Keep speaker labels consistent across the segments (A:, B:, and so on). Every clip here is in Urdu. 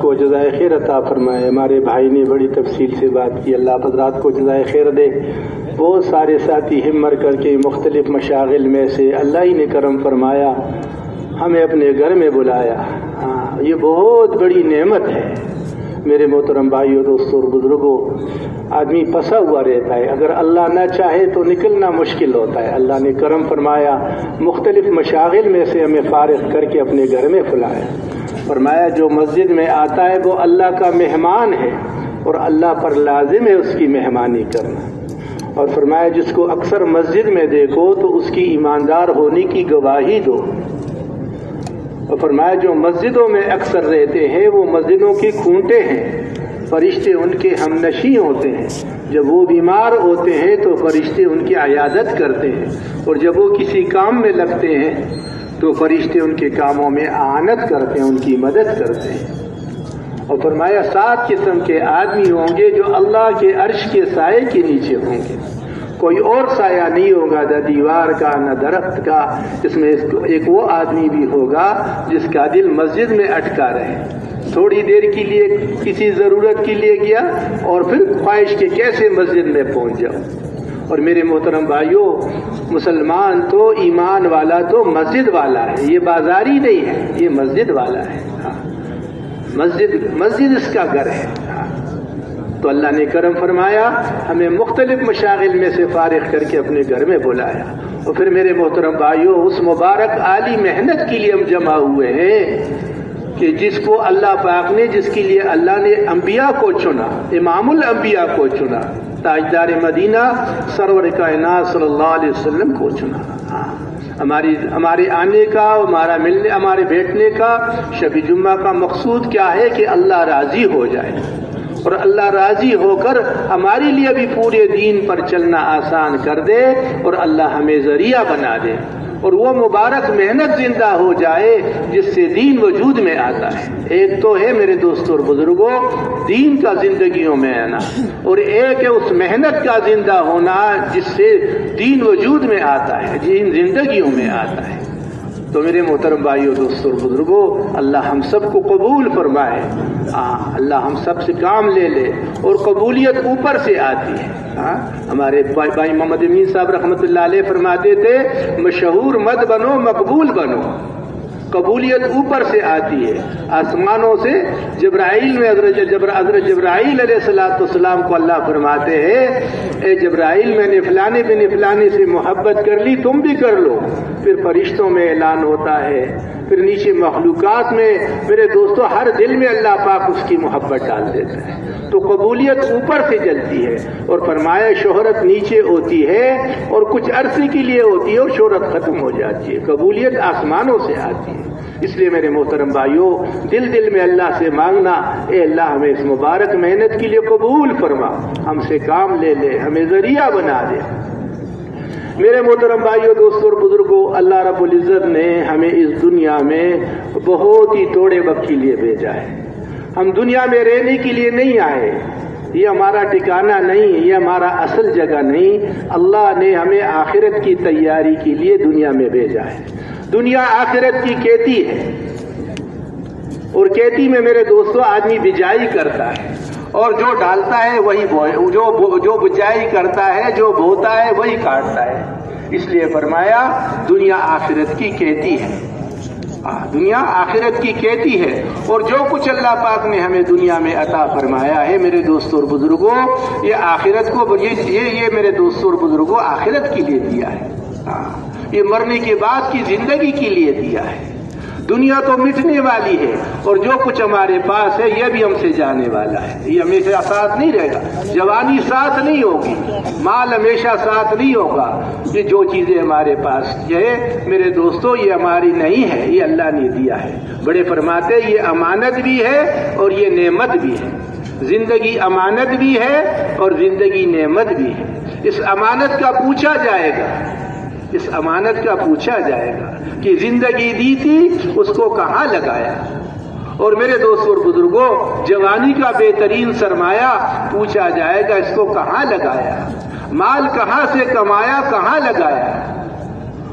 A: کو جزائے خیر عطا فرمائے. ہمارے بھائی نے بڑی تفصیل سے بات کی، اللہ حضرات کو جزائے خیر دے. بہت سارے ساتھی ہمت کر کے مختلف مشاغل میں سے اللہ ہی نے کرم فرمایا، ہمیں اپنے گھر میں بلایا. یہ بہت بڑی نعمت ہے میرے محترم بھائیوں، دوستوں اور بزرگوں. آدمی پھنسا ہوا رہتا ہے، اگر اللہ نہ چاہے تو نکلنا مشکل ہوتا ہے. اللہ نے کرم فرمایا، مختلف مشاغل میں سے ہمیں فارغ کر کے اپنے گھر میں بلایا. فرمایا جو مسجد میں آتا ہے وہ اللہ کا مہمان ہے اور اللہ پر لازم ہے اس کی مہمانی کرنا. اور فرمایا جس کو اکثر مسجد میں دیکھو تو اس کی ایماندار ہونے کی گواہی دو. اور فرمایا جو مسجدوں میں اکثر رہتے ہیں وہ مسجدوں کی کھونٹے ہیں، فرشتے ان کے ہم نشیں ہوتے ہیں. جب وہ بیمار ہوتے ہیں تو فرشتے ان کی عیادت کرتے ہیں، اور جب وہ کسی کام میں لگتے ہیں تو فرشتے ان کے کاموں میں اعانت کرتے ہیں، ان کی مدد کرتے ہیں. اور فرمایا 7 قسم کے آدمی ہوں گے جو اللہ کے عرش کے سائے کے نیچے ہوں گے. کوئی اور سایہ نہیں ہوگا، نہ دیوار کا نہ درخت کا. اس میں ایک وہ آدمی بھی ہوگا جس کا دل مسجد میں اٹکا رہے، تھوڑی دیر کے لیے کسی ضرورت کے لیے گیا اور پھر خواہش کے کیسے مسجد میں پہنچ جاؤ. اور میرے محترم بھائیوں، مسلمان تو ایمان والا تو مسجد والا ہے، یہ بازاری نہیں ہے، یہ مسجد والا ہے. مسجد اس کا گھر ہے. تو اللہ نے کرم فرمایا، ہمیں مختلف مشاغل میں سے فارغ کر کے اپنے گھر میں بلایا. اور پھر میرے محترم بھائیوں، اس مبارک عالی محنت کے لیے ہم جمع ہوئے ہیں کہ جس کو اللہ پاک نے، جس کے لیے اللہ نے انبیاء کو چنا، امام الانبیاء کو چنا، تاجدار مدینہ سرور کائنات صلی اللہ علیہ وسلم کو چنا. ہمارے آنے کا، ہمارا ملنے، ہمارے بیٹھنے کا، شب جمعہ کا مقصود کیا ہے کہ اللہ راضی ہو جائے، اور اللہ راضی ہو کر ہمارے لیے بھی پورے دین پر چلنا آسان کر دے، اور اللہ ہمیں ذریعہ بنا دے، اور وہ مبارک محنت زندہ ہو جائے جس سے دین وجود میں آتا ہے. ایک تو ہے میرے دوستوں اور بزرگوں دین کا زندگیوں میں آنا، اور ایک ہے اس محنت کا زندہ ہونا جس سے دین وجود میں آتا ہے، دین زندگیوں میں آتا ہے. تو میرے محترم بھائیوں، دوستوں اور بزرگوں، اللہ ہم سب کو قبول فرمائے. اللہ ہم سب سے کام لے لے، اور قبولیت اوپر سے آتی ہے. ہمارے بھائی محمد امین صاحب رحمۃ اللہ علیہ فرماتے تھے مشہور مت بنو، مقبول بنو. قبولیت اوپر سے آتی ہے، آسمانوں سے. جبرائیل میں حضرت جبرائیل علیہ السلام کو اللہ فرماتے ہیں اے جبرائیل میں نے فلانے بن فلانے سے محبت کر لی، تم بھی کر لو. پھر فرشتوں میں اعلان ہوتا ہے، پھر نیچے مخلوقات میں. میرے دوستو ہر دل میں اللہ پاک اس کی محبت ڈال دیتا ہے. تو قبولیت اوپر سے جلتی ہے، اور فرمایا شہرت نیچے ہوتی ہے اور کچھ عرصے کے لیے ہوتی ہے اور شہرت ختم ہو جاتی ہے. قبولیت آسمانوں سے آتی ہے. اس لیے میرے محترم بھائیوں، دل میں اللہ سے مانگنا، اے اللہ ہمیں اس مبارک محنت کے لیے قبول فرما، ہم سے کام لے لے، ہمیں ذریعہ بنا دے. میرے محترم بھائیوں، دوستوں اور بزرگوں، اللہ رب العزت نے ہمیں اس دنیا میں بہت ہی تھوڑے وقت کے لیے بھیجا ہے. ہم دنیا میں رہنے کے لیے نہیں آئے، یہ ہمارا ٹھکانہ نہیں، یہ ہمارا اصل جگہ نہیں. اللہ نے ہمیں آخرت کی تیاری کے لیے دنیا میں بھیجا ہے. دنیا آخرت کی کھیتی ہے، اور کھیتی میں میرے دوستوں آدمی بجائی کرتا ہے، اور جو ڈالتا ہے وہی جو بجائی کرتا ہے، جو بوتا ہے وہی کاٹتا ہے. اس لیے فرمایا دنیا آخرت کی کھیتی ہے. دنیا آخرت کی کھیتی ہے، اور جو کچھ اللہ پاک نے ہمیں دنیا میں عطا فرمایا ہے میرے دوستوں اور بزرگوں، یہ آخرت کو یہ میرے دوستوں اور بزرگوں آخرت کے لیے دیا ہے. یہ مرنے کے بعد کی زندگی کے لیے دیا ہے. دنیا تو مٹنے والی ہے، اور جو کچھ ہمارے پاس ہے یہ بھی ہم سے جانے والا ہے. یہ ہمیشہ ساتھ نہیں رہے گا. جوانی ساتھ نہیں ہوگی، مال ہمیشہ ساتھ نہیں ہوگا. یہ جو چیزیں ہمارے پاس ہے میرے دوستوں یہ ہماری نہیں ہے، یہ اللہ نے دیا ہے. بڑے فرماتے یہ امانت بھی ہے اور یہ نعمت بھی ہے. زندگی امانت بھی ہے اور زندگی نعمت بھی ہے. اس امانت کا پوچھا جائے گا، اس امانت کا پوچھا جائے گا کہ زندگی دی تھی اس کو کہاں لگایا. اور میرے دوستوں اور بزرگوں، جوانی کا بہترین سرمایہ پوچھا جائے گا اس کو کہاں لگایا. مال کہاں سے کمایا، کہاں لگایا.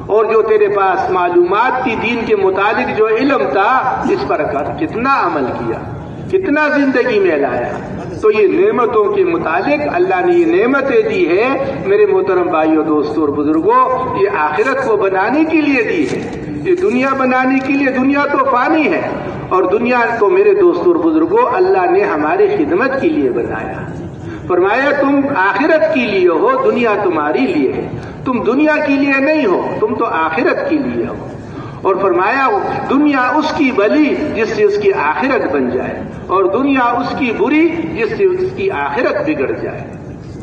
A: اور جو تیرے پاس معلومات کی دین کے متعلق جو علم تھا اس پر کتنا عمل کیا. کتنا زندگی میں لایا. تو یہ نعمتوں کے متعلق اللہ نے یہ نعمتیں دی ہے میرے محترم بھائیوں دوستوں اور بزرگوں، یہ آخرت کو بنانے کے لیے دی ہے، یہ دنیا بنانے کے لیے. دنیا تو فانی ہے اور دنیا کو میرے دوستوں اور بزرگوں اللہ نے ہماری خدمت کے لیے بنایا. فرمایا تم آخرت کے لیے ہو، دنیا تمہاری لیے ہے. تم دنیا کے لیے نہیں ہو، تم تو آخرت کے لیے ہو. اور فرمایا دنیا اس کی بلی جس سے اس کی آخرت بن جائے، اور دنیا اس کی بری جس سے اس کی آخرت بگڑ جائے،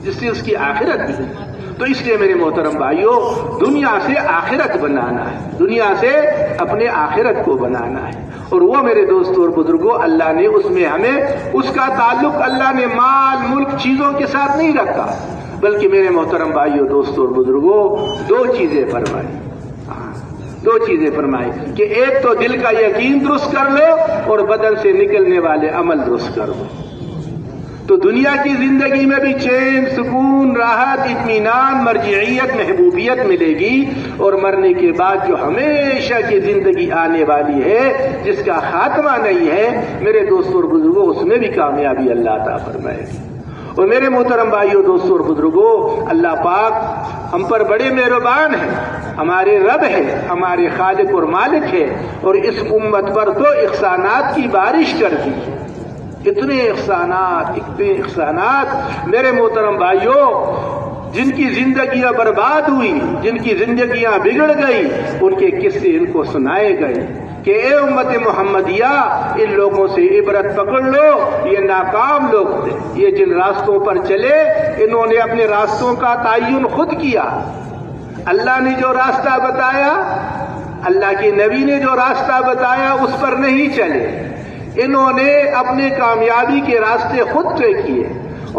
A: جس سے اس کی آخرت بگڑ جائے. تو اس لیے میرے محترم بھائیوں دنیا سے آخرت بنانا ہے، دنیا سے اپنے آخرت کو بنانا ہے. اور وہ میرے دوستوں اور بزرگوں اللہ نے اس میں ہمیں اس کا تعلق اللہ نے مال ملک چیزوں کے ساتھ نہیں رکھا، بلکہ میرے محترم بھائیوں دوستوں اور بزرگوں دو چیزیں فرمائی. دو چیزیں فرمائی کہ ایک تو دل کا یقین درست کر لو اور بدن سے نکلنے والے عمل درست کر لو. تو دنیا کی زندگی میں بھی چین، سکون، راحت، اطمینان، مرجعیت، محبوبیت ملے گی، اور مرنے کے بعد جو ہمیشہ کی زندگی آنے والی ہے جس کا خاتمہ نہیں ہے میرے دوستوں اور بزرگوں اس میں بھی کامیابی اللہ عطا فرمائے گی. اور میرے محترم بھائیوں دوستوں اور بزرگوں اللہ پاک ہم پر بڑے مہربان ہیں، ہمارے رب ہے، ہمارے خالق اور مالک ہے، اور اس امت پر تو احسانات کی بارش کر دی. اتنے احسانات میرے محترم بھائیوں، جن کی زندگیاں برباد ہوئی، جن کی زندگیاں بگڑ گئی، ان کے قصے ان کو سنائے گئے کہ اے امت محمدیہ ان لوگوں سے عبرت پکڑ لو. یہ ناکام لوگ تھے، یہ جن راستوں پر چلے انہوں نے اپنے راستوں کا تعین خود کیا. اللہ نے جو راستہ بتایا، اللہ کے نبی نے جو راستہ بتایا اس پر نہیں چلے. انہوں نے اپنے کامیابی کے راستے خود طے کیے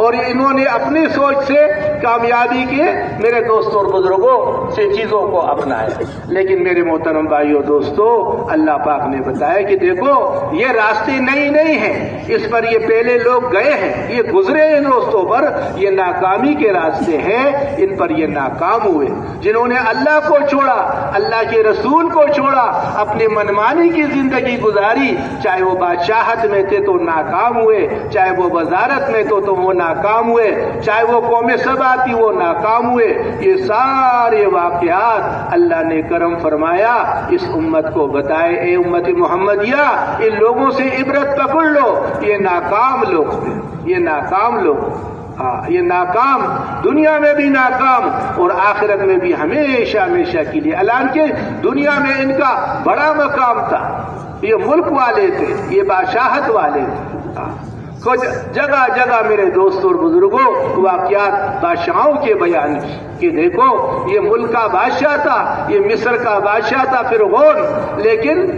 A: اور انہوں نے اپنی سوچ سے کامیابی کے میرے دوستوں اور بزرگوں سے چیزوں کو اپنایا. لیکن میرے محترم بھائیوں دوستوں اللہ پاک نے بتایا کہ دیکھو یہ راستے نہیں ہیں، اس پر یہ پہلے لوگ گئے ہیں، یہ گزرے ان راستوں پر، یہ ناکامی کے راستے ہیں، ان پر یہ ناکام ہوئے. جنہوں نے اللہ کو چھوڑا، اللہ کے رسول کو چھوڑا، اپنی منمانی کی زندگی گزاری، چاہے وہ بادشاہت میں تھے تو ناکام ہوئے، چاہے وہ وزارت میں تو وہ ناکام ہوئے، چاہے وہ قوم سبا تھی وہ ناکام ہوئے. یہ سارے واقعات اللہ نے کرم فرمایا اس امت کو بتائے اے امت محمدیہ ان لوگوں سے عبرت پکڑ لو. یہ ناکام لوگ تھے، یہ ناکام لوگ، یہ ناکام دنیا میں بھی ناکام اور آخرت میں بھی ہمیشہ ہمیشہ کے لیے. حالانکہ دنیا میں ان کا بڑا مقام تھا، یہ ملک والے تھے، یہ بادشاہت والے تھے. کچھ جگہ جگہ میرے دوستوں اور بزرگوں واقعات بادشاہوں کے بیان کہ دیکھو یہ ملک کا بادشاہ تھا، یہ مصر کا بادشاہ تھا فرعون، لیکن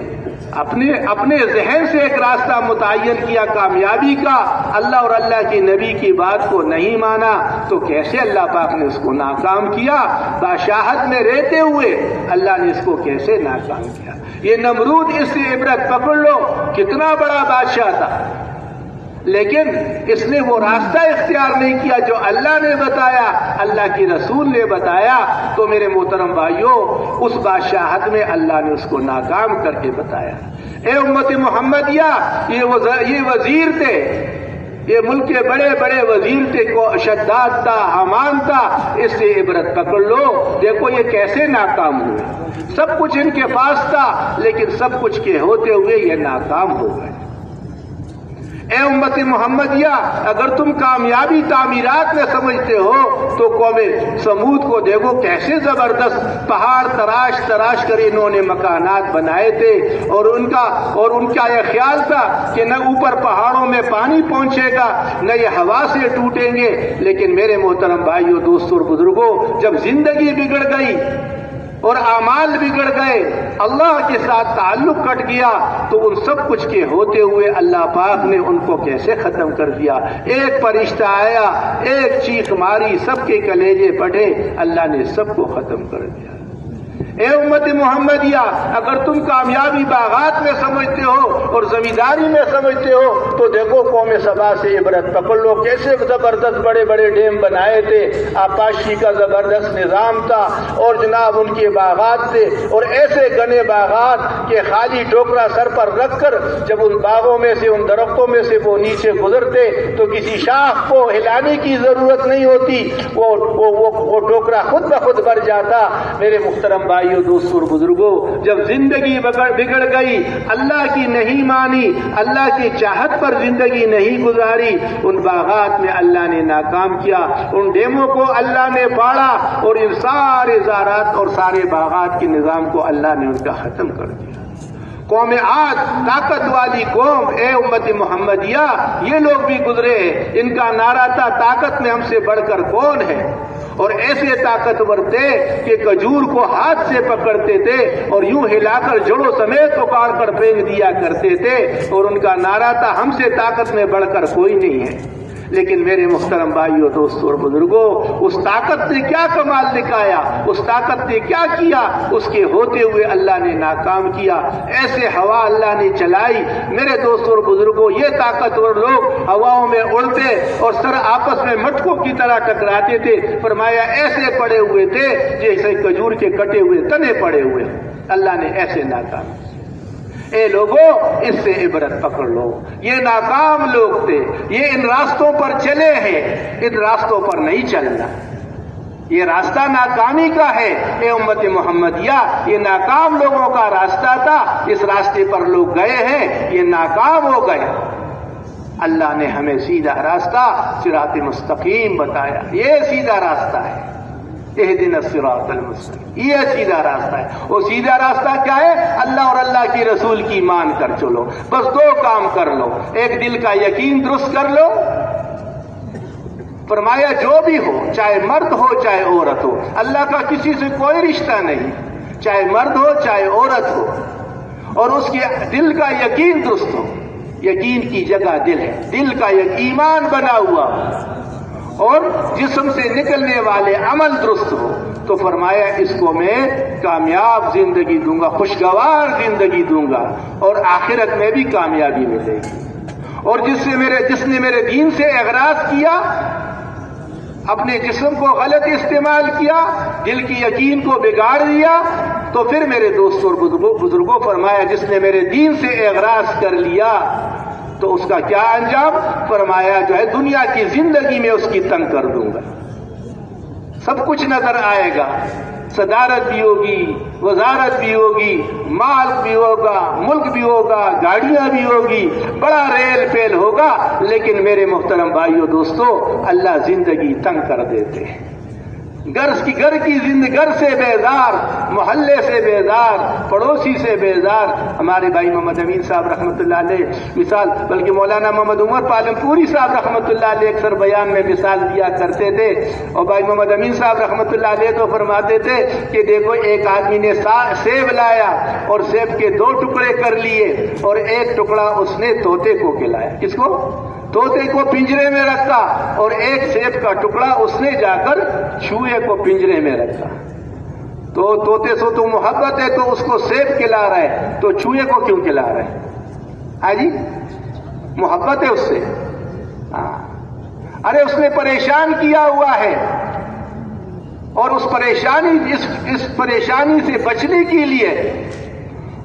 A: اپنے ذہن سے ایک راستہ متعین کیا کامیابی کا، اللہ اور اللہ کے نبی کی بات کو نہیں مانا تو کیسے اللہ پاک نے اس کو ناکام کیا. بادشاہت میں رہتے ہوئے اللہ نے اس کو کیسے ناکام کیا. یہ نمرود اس سے عبرت پکڑ لو، کتنا بڑا بادشاہ تھا لیکن اس نے وہ راستہ اختیار نہیں کیا جو اللہ نے بتایا، اللہ کے رسول نے بتایا. تو میرے محترم بھائیوں اس بادشاہت میں اللہ نے اس کو ناکام کر کے بتایا. اے امت محمدیہ یہ وزیر تھے، یہ ملک کے بڑے بڑے وزیر تھے، کو شداد تھا، حامان تھا، اس سے عبرت پکڑ لو. دیکھو یہ کیسے ناکام ہوئے، سب کچھ ان کے پاس تھا لیکن سب کچھ کے ہوتے ہوئے یہ ناکام ہو گئے. اے امت محمدیہ اگر تم کامیابی تعمیرات میں سمجھتے ہو تو قوم سمود کو دیکھو کیسے زبردست پہاڑ تراش کر انہوں نے مکانات بنائے تھے، اور ان کا یہ خیال تھا کہ نہ اوپر پہاڑوں میں پانی پہنچے گا نہ یہ ہوا سے ٹوٹیں گے. لیکن میرے محترم بھائیوں دوستوں اور بزرگوں جب زندگی بگڑ گئی اور اعمال بگڑ گئے، اللہ کے ساتھ تعلق کٹ گیا تو ان سب کچھ کے ہوتے ہوئے اللہ پاک نے ان کو کیسے ختم کر دیا. ایک فرشتہ آیا، ایک چیخ ماری، سب کے کلیجے پھٹے، اللہ نے سب کو ختم کر دیا. اے امت محمدیہ، اگر تم کامیابی باغات میں سمجھتے ہو اور زمینداری میں سمجھتے ہو تو دیکھو قوم سبا سے عبرت پکڑ لو، کیسے زبردست بڑے بڑے ڈیم بنائے تھے، آبپاشی کا زبردست نظام تھا، اور جناب ان کے باغات تھے، اور ایسے گنے باغات کہ خالی ٹوکرا سر پر رکھ کر جب ان باغوں میں سے، ان درختوں میں سے وہ نیچے گزرتے تو کسی شاخ کو ہلانے کی ضرورت نہیں ہوتی، وہ ٹوکرا خود بخود بھر جاتا۔ میرے محترم بھائیو، دوستو اور بزرگوں، جب زندگی بگڑ گئی، اللہ کی نہیں مانی، اللہ کی چاہت پر زندگی نہیں گزاری، ان باغات میں اللہ نے ناکام کیا، ان ڈیموں کو اللہ نے پاڑا، اور ان سارے زارات اور سارے باغات کے نظام کو اللہ نے ان کا ختم کر دیا۔ قوم عاد طاقت والی قوم، اے امت محمدیہ، یہ لوگ بھی گزرے ہیں، ان کا نعرہ تھا طاقت میں ہم سے بڑھ کر کون ہے، اور ایسے طاقتور تھے کہ کھجور کو ہاتھ سے پکڑتے تھے اور یوں ہلا کر جڑوں سمیت اکاڑ کر پھینک دیا کرتے تھے، اور ان کا نعرہ تھا ہم سے طاقت میں بڑھ کر کوئی نہیں ہے۔ لیکن میرے محترم بھائیوں، دوستوں اور بزرگوں، اس طاقت نے کیا کمال دکھایا، اس طاقت نے کیا کیا، اس کے ہوتے ہوئے اللہ نے ناکام کیا۔ ایسے ہوا اللہ نے چلائی، میرے دوستوں اور بزرگوں، یہ طاقتور لوگ ہواؤں میں اڑتے اور سر آپس میں مٹکوں کی طرح ٹکراتے تھے، فرمایا ایسے پڑے ہوئے تھے جیسے کھجور کے کٹے ہوئے تنے پڑے ہوئے، اللہ نے ایسے ناکام کیا۔ اے لوگوں، اس سے عبرت پکڑ لو، یہ ناکام لوگ تھے، یہ ان راستوں پر چلے ہیں، ان راستوں پر نہیں چلنا، یہ راستہ ناکامی کا ہے۔ اے امت محمدیہ، یہ ناکام لوگوں کا راستہ تھا، اس راستے پر لوگ گئے ہیں، یہ ناکام ہو گئے۔ اللہ نے ہمیں سیدھا راستہ صراط مستقیم بتایا، یہ سیدھا راستہ ہے، اہدنا الصراط المستقیم، یہ سیدھا راستہ ہے۔ وہ سیدھا راستہ کیا ہے؟ اللہ اور اللہ کی رسول کی مان کر چلو، بس دو کام کر لو، ایک دل کا یقین درست کر لو، فرمایا جو بھی ہو، چاہے مرد ہو چاہے عورت ہو، اللہ کا کسی سے کوئی رشتہ نہیں، چاہے مرد ہو چاہے عورت ہو، اور اس کے دل کا یقین درست ہو۔ یقین کی جگہ دل ہے، دل کا ایمان بنا ہوا اور جسم سے نکلنے والے عمل درست ہو، تو فرمایا اس کو میں کامیاب زندگی دوں گا، خوشگوار زندگی دوں گا، اور آخرت میں بھی کامیابی ملے گی۔ اور جس نے میرے دین سے اغراض کیا، اپنے جسم کو غلط استعمال کیا، دل کی یقین کو بگاڑ دیا، تو پھر میرے دوستوں اور بزرگوں، فرمایا جس نے میرے دین سے اغراض کر لیا تو اس کا کیا انجام؟ فرمایا جو ہے دنیا کی زندگی میں اس کی تنگ کر دوں گا، سب کچھ نظر آئے گا، صدارت بھی ہوگی، وزارت بھی ہوگی، مال بھی ہوگا، ملک بھی ہوگا، گاڑیاں بھی ہوگی، بڑا ریل پیل ہوگا، لیکن میرے محترم بھائیوں دوستو، اللہ زندگی تنگ کر دیتے ہیں۔ گھر کی زندگی، گھر سے بیزار، محلے سے بیزار، پڑوسی سے بیزار۔ ہمارے بھائی محمد امین صاحب رحمۃ اللہ علیہ مثال، بلکہ مولانا محمد عمر پالم پوری صاحب رحمۃ اللہ علیہ اکثر بیان میں مثال دیا کرتے تھے، اور بھائی محمد امین صاحب رحمۃ اللہ علیہ تو فرماتے تھے کہ دیکھو ایک آدمی نے سیب لایا اور سیب کے 2 ٹکڑے کر لیے، اور ایک ٹکڑا اس نے طوطے کو کھلایا۔ کس کو؟ طوطے کو پنجرے میں رکھا، اور ایک سیب کا ٹکڑا اس نے جا کر چوہے کو پنجرے میں رکھا۔ تو طوطے سے تو محبت ہے تو اس کو سیب کھلا رہا ہے، تو چوہے کو کیوں کھلا رہا ہے؟ ہاں جی، محبت ہے اس سے۔ ارے اس نے پریشان کیا ہوا ہے، اور اس پریشانی سے بچنے کے لیے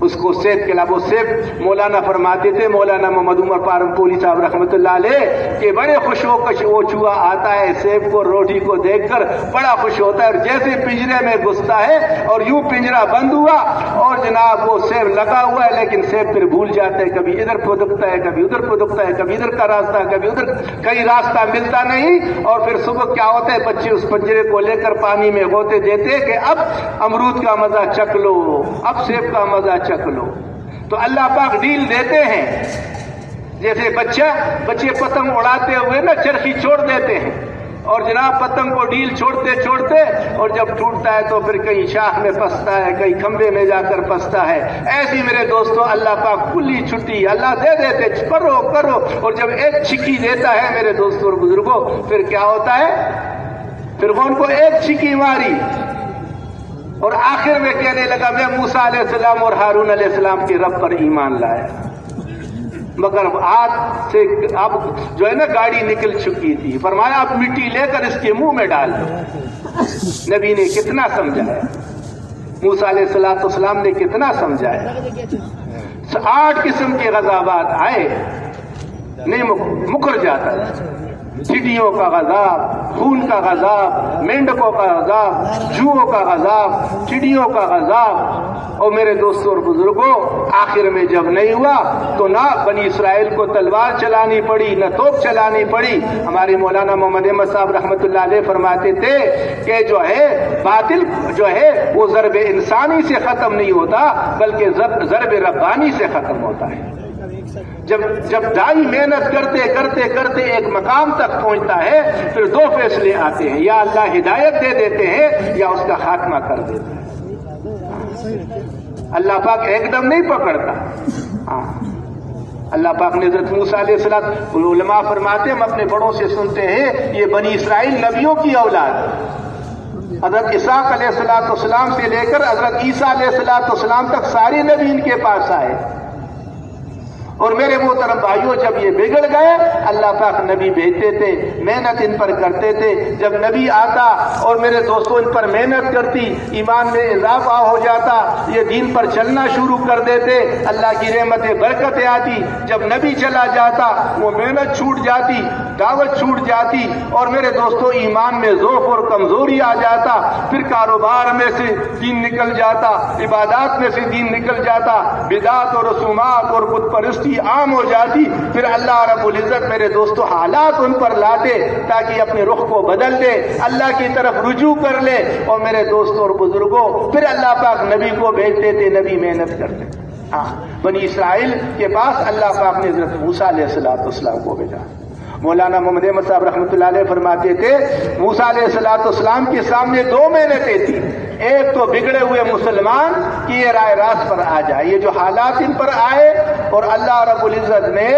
A: اس کو سیب کھلا۔ وہ سیب مولانا فرماتے تھے، مولانا محمد عمر پالم پوری صاحب رحمۃ اللہ علیہ، کہ بڑے خوش ہو کر وہ چوہا آتا ہے سیب کو، روٹی کو دیکھ کر بڑا خوش ہوتا ہے، اور جیسے پنجرے میں گھستا ہے اور یوں پنجرا بند ہوا اور جناب وہ سیب لگا ہوا ہے، لیکن سیب پھر بھول جاتا ہے، کبھی ادھر پھدکتا ہے، کبھی ادھر پھدکتا ہے، کبھی ادھر کا راستہ، کبھی ادھر، کہیں راستہ ملتا نہیں، اور پھر صبح کیا ہوتا ہے، بچے اس پنجرے کو لے کر پانی میں غوطے دیتے کہ اب امرود کا مزہ چکھ لو، اب سیب کا مزہ چکھ لو۔ تو اللہ پاک ڈیل دیتے ہیں، جیسے بچے پتنگ اڑاتے ہوئے نا چرخی چھوڑ دیتے ہیں، اور جناب پتنگ کو ڈیل چھوڑتے اور جب ٹوٹتا ہے تو پھر کہیں شاخ میں پھنستا ہے، کہیں کھمبے میں جا کر پھنستا ہے۔ ایسی میرے دوستوں اللہ پاک کلی چھٹی اللہ دے دیتے، کرو، اور جب ایک چھکی دیتا ہے میرے دوستوں اور بزرگوں، پھر کیا ہوتا ہے؟ پھر وہ ان کو ایک چھکی ماری اور آخر میں کہنے لگا میں موسیٰ علیہ السلام اور ہارون علیہ السلام کے رب پر ایمان لایا، مگر ہاتھ سے اب جو ہے نا گاڑی نکل چکی تھی. فرمایا اب مٹی لے کر اس کے منہ میں ڈال دو. نبی نے کتنا سمجھایا، موسیٰ علیہ السلام نے کتنا سمجھایا. 8 قسم کے غضبات آئے، نہیں مکر جاتا. چڑیوں کا غضب، خون کا غضب، مینڈکوں کا غضب، جوؤں کا غضب، چڑیوں کا غضب. اور میرے دوستوں اور بزرگوں، آخر میں جب نہیں ہوا تو نہ بنی اسرائیل کو تلوار چلانی پڑی، نہ توپ چلانی پڑی. ہمارے مولانا محمد احمد صاحب رحمۃ اللہ علیہ فرماتے تھے کہ جو ہے باطل جو ہے وہ ضرب انسانی سے ختم نہیں ہوتا بلکہ ضرب ربانی سے ختم ہوتا ہے. جب دائی محنت کرتے کرتے کرتے ایک مقام تک پہنچتا ہے، پھر 2 فیصلے آتے ہیں، یا اللہ ہدایت دے دیتے ہیں یا اس کا خاتمہ کر دیتا ہے. اللہ پاک ایک دم نہیں پکڑتا. اللہ پاک نے حضرت موسیٰ علیہ السلام، علماء فرماتے ہیں ہم اپنے بڑوں سے سنتے ہیں یہ بنی اسرائیل نبیوں کی اولاد. حضرت اسحاق علیہ السلام سے لے کر حضرت عیسیٰ علیہ السلام تک سارے نبی ان کے پاس آئے. اور میرے محترم بھائیوں، جب یہ بگڑ گئے اللہ پاک نبی بھیجتے تھے، محنت ان پر کرتے تھے. جب نبی آتا اور میرے دوستوں ان پر محنت کرتی، ایمان میں اضافہ ہو جاتا، یہ دین پر چلنا شروع کر دیتے، اللہ کی رحمتیں برکتیں آتی. جب نبی چلا جاتا وہ محنت چھوٹ جاتی، دعوت چھوٹ جاتی، اور میرے دوستوں ایمان میں ضعف اور کمزوری آ جاتا. پھر کاروبار میں سے دین نکل جاتا، عبادات میں سے دین نکل جاتا، بدعات اور رسومات اور بت پرستی عام ہو جاتی. پھر اللہ رب العزت میرے دوستوں حالات ان پر لاتے تاکہ اپنے رخ کو بدل دے، اللہ کی طرف رجوع کر لے. اور میرے دوستوں اور بزرگوں، پھر اللہ پاک نبی کو بھیجتے تھے، نبی محنت کرتے. بنی اسرائیل کے پاس اللہ پاک نے حضرت موسیٰ علیہ السلام کو بھیجا. مولانا محمد احمد صاحب رحمۃ اللہ علیہ فرماتے تھے موسیٰ علیہ السلام کے سامنے 2 محنتیں تھیں. ایک تو بگڑے ہوئے مسلمان کہ یہ رائے راست پر آ جائے، یہ جو حالات ان پر آئے، اور اللہ رب العزت نے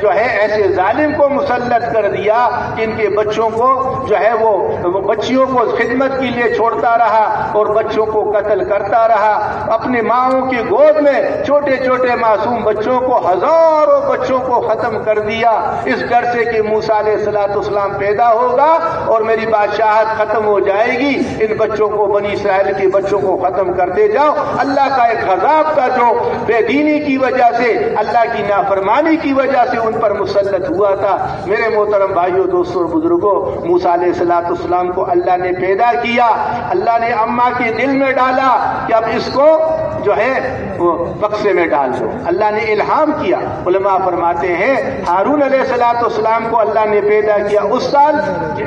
A: جو ہے ایسے ظالم کو مسلط کر دیا کہ ان کے بچوں کو جو ہے وہ بچیوں کو خدمت کے لیے چھوڑتا رہا اور بچوں کو قتل کرتا رہا. اپنی ماؤں کی گود میں چھوٹے چھوٹے معصوم بچوں کو، ہزاروں بچوں کو ختم کر دیا، اس ڈر سے کہ موسیٰ علیہ السلام پیدا ہوگا اور میری بادشاہت ختم ہو جائے گی. ان بچوں کو، بنی اسرائیل کے بچوں کو ختم کرتے جاؤ. اللہ کا ایک عذاب تھا جو بے دینی کی وجہ سے، اللہ کی نافرمانی کی وجہ سے ان پر مسلط ہوا تھا. میرے محترم بھائیوں، دوستوں اور بزرگوں، موسیٰ علیہ السلام کو اللہ نے پیدا کیا. اللہ نے اماں کے دل میں ڈالا کہ اب اس کو جو ہے وہ بکسے میں ڈال دو. اللہ نے الہام کیا. علماء فرماتے ہیں ہارون علیہ السلام کو اللہ نے پیدا کیا اس سال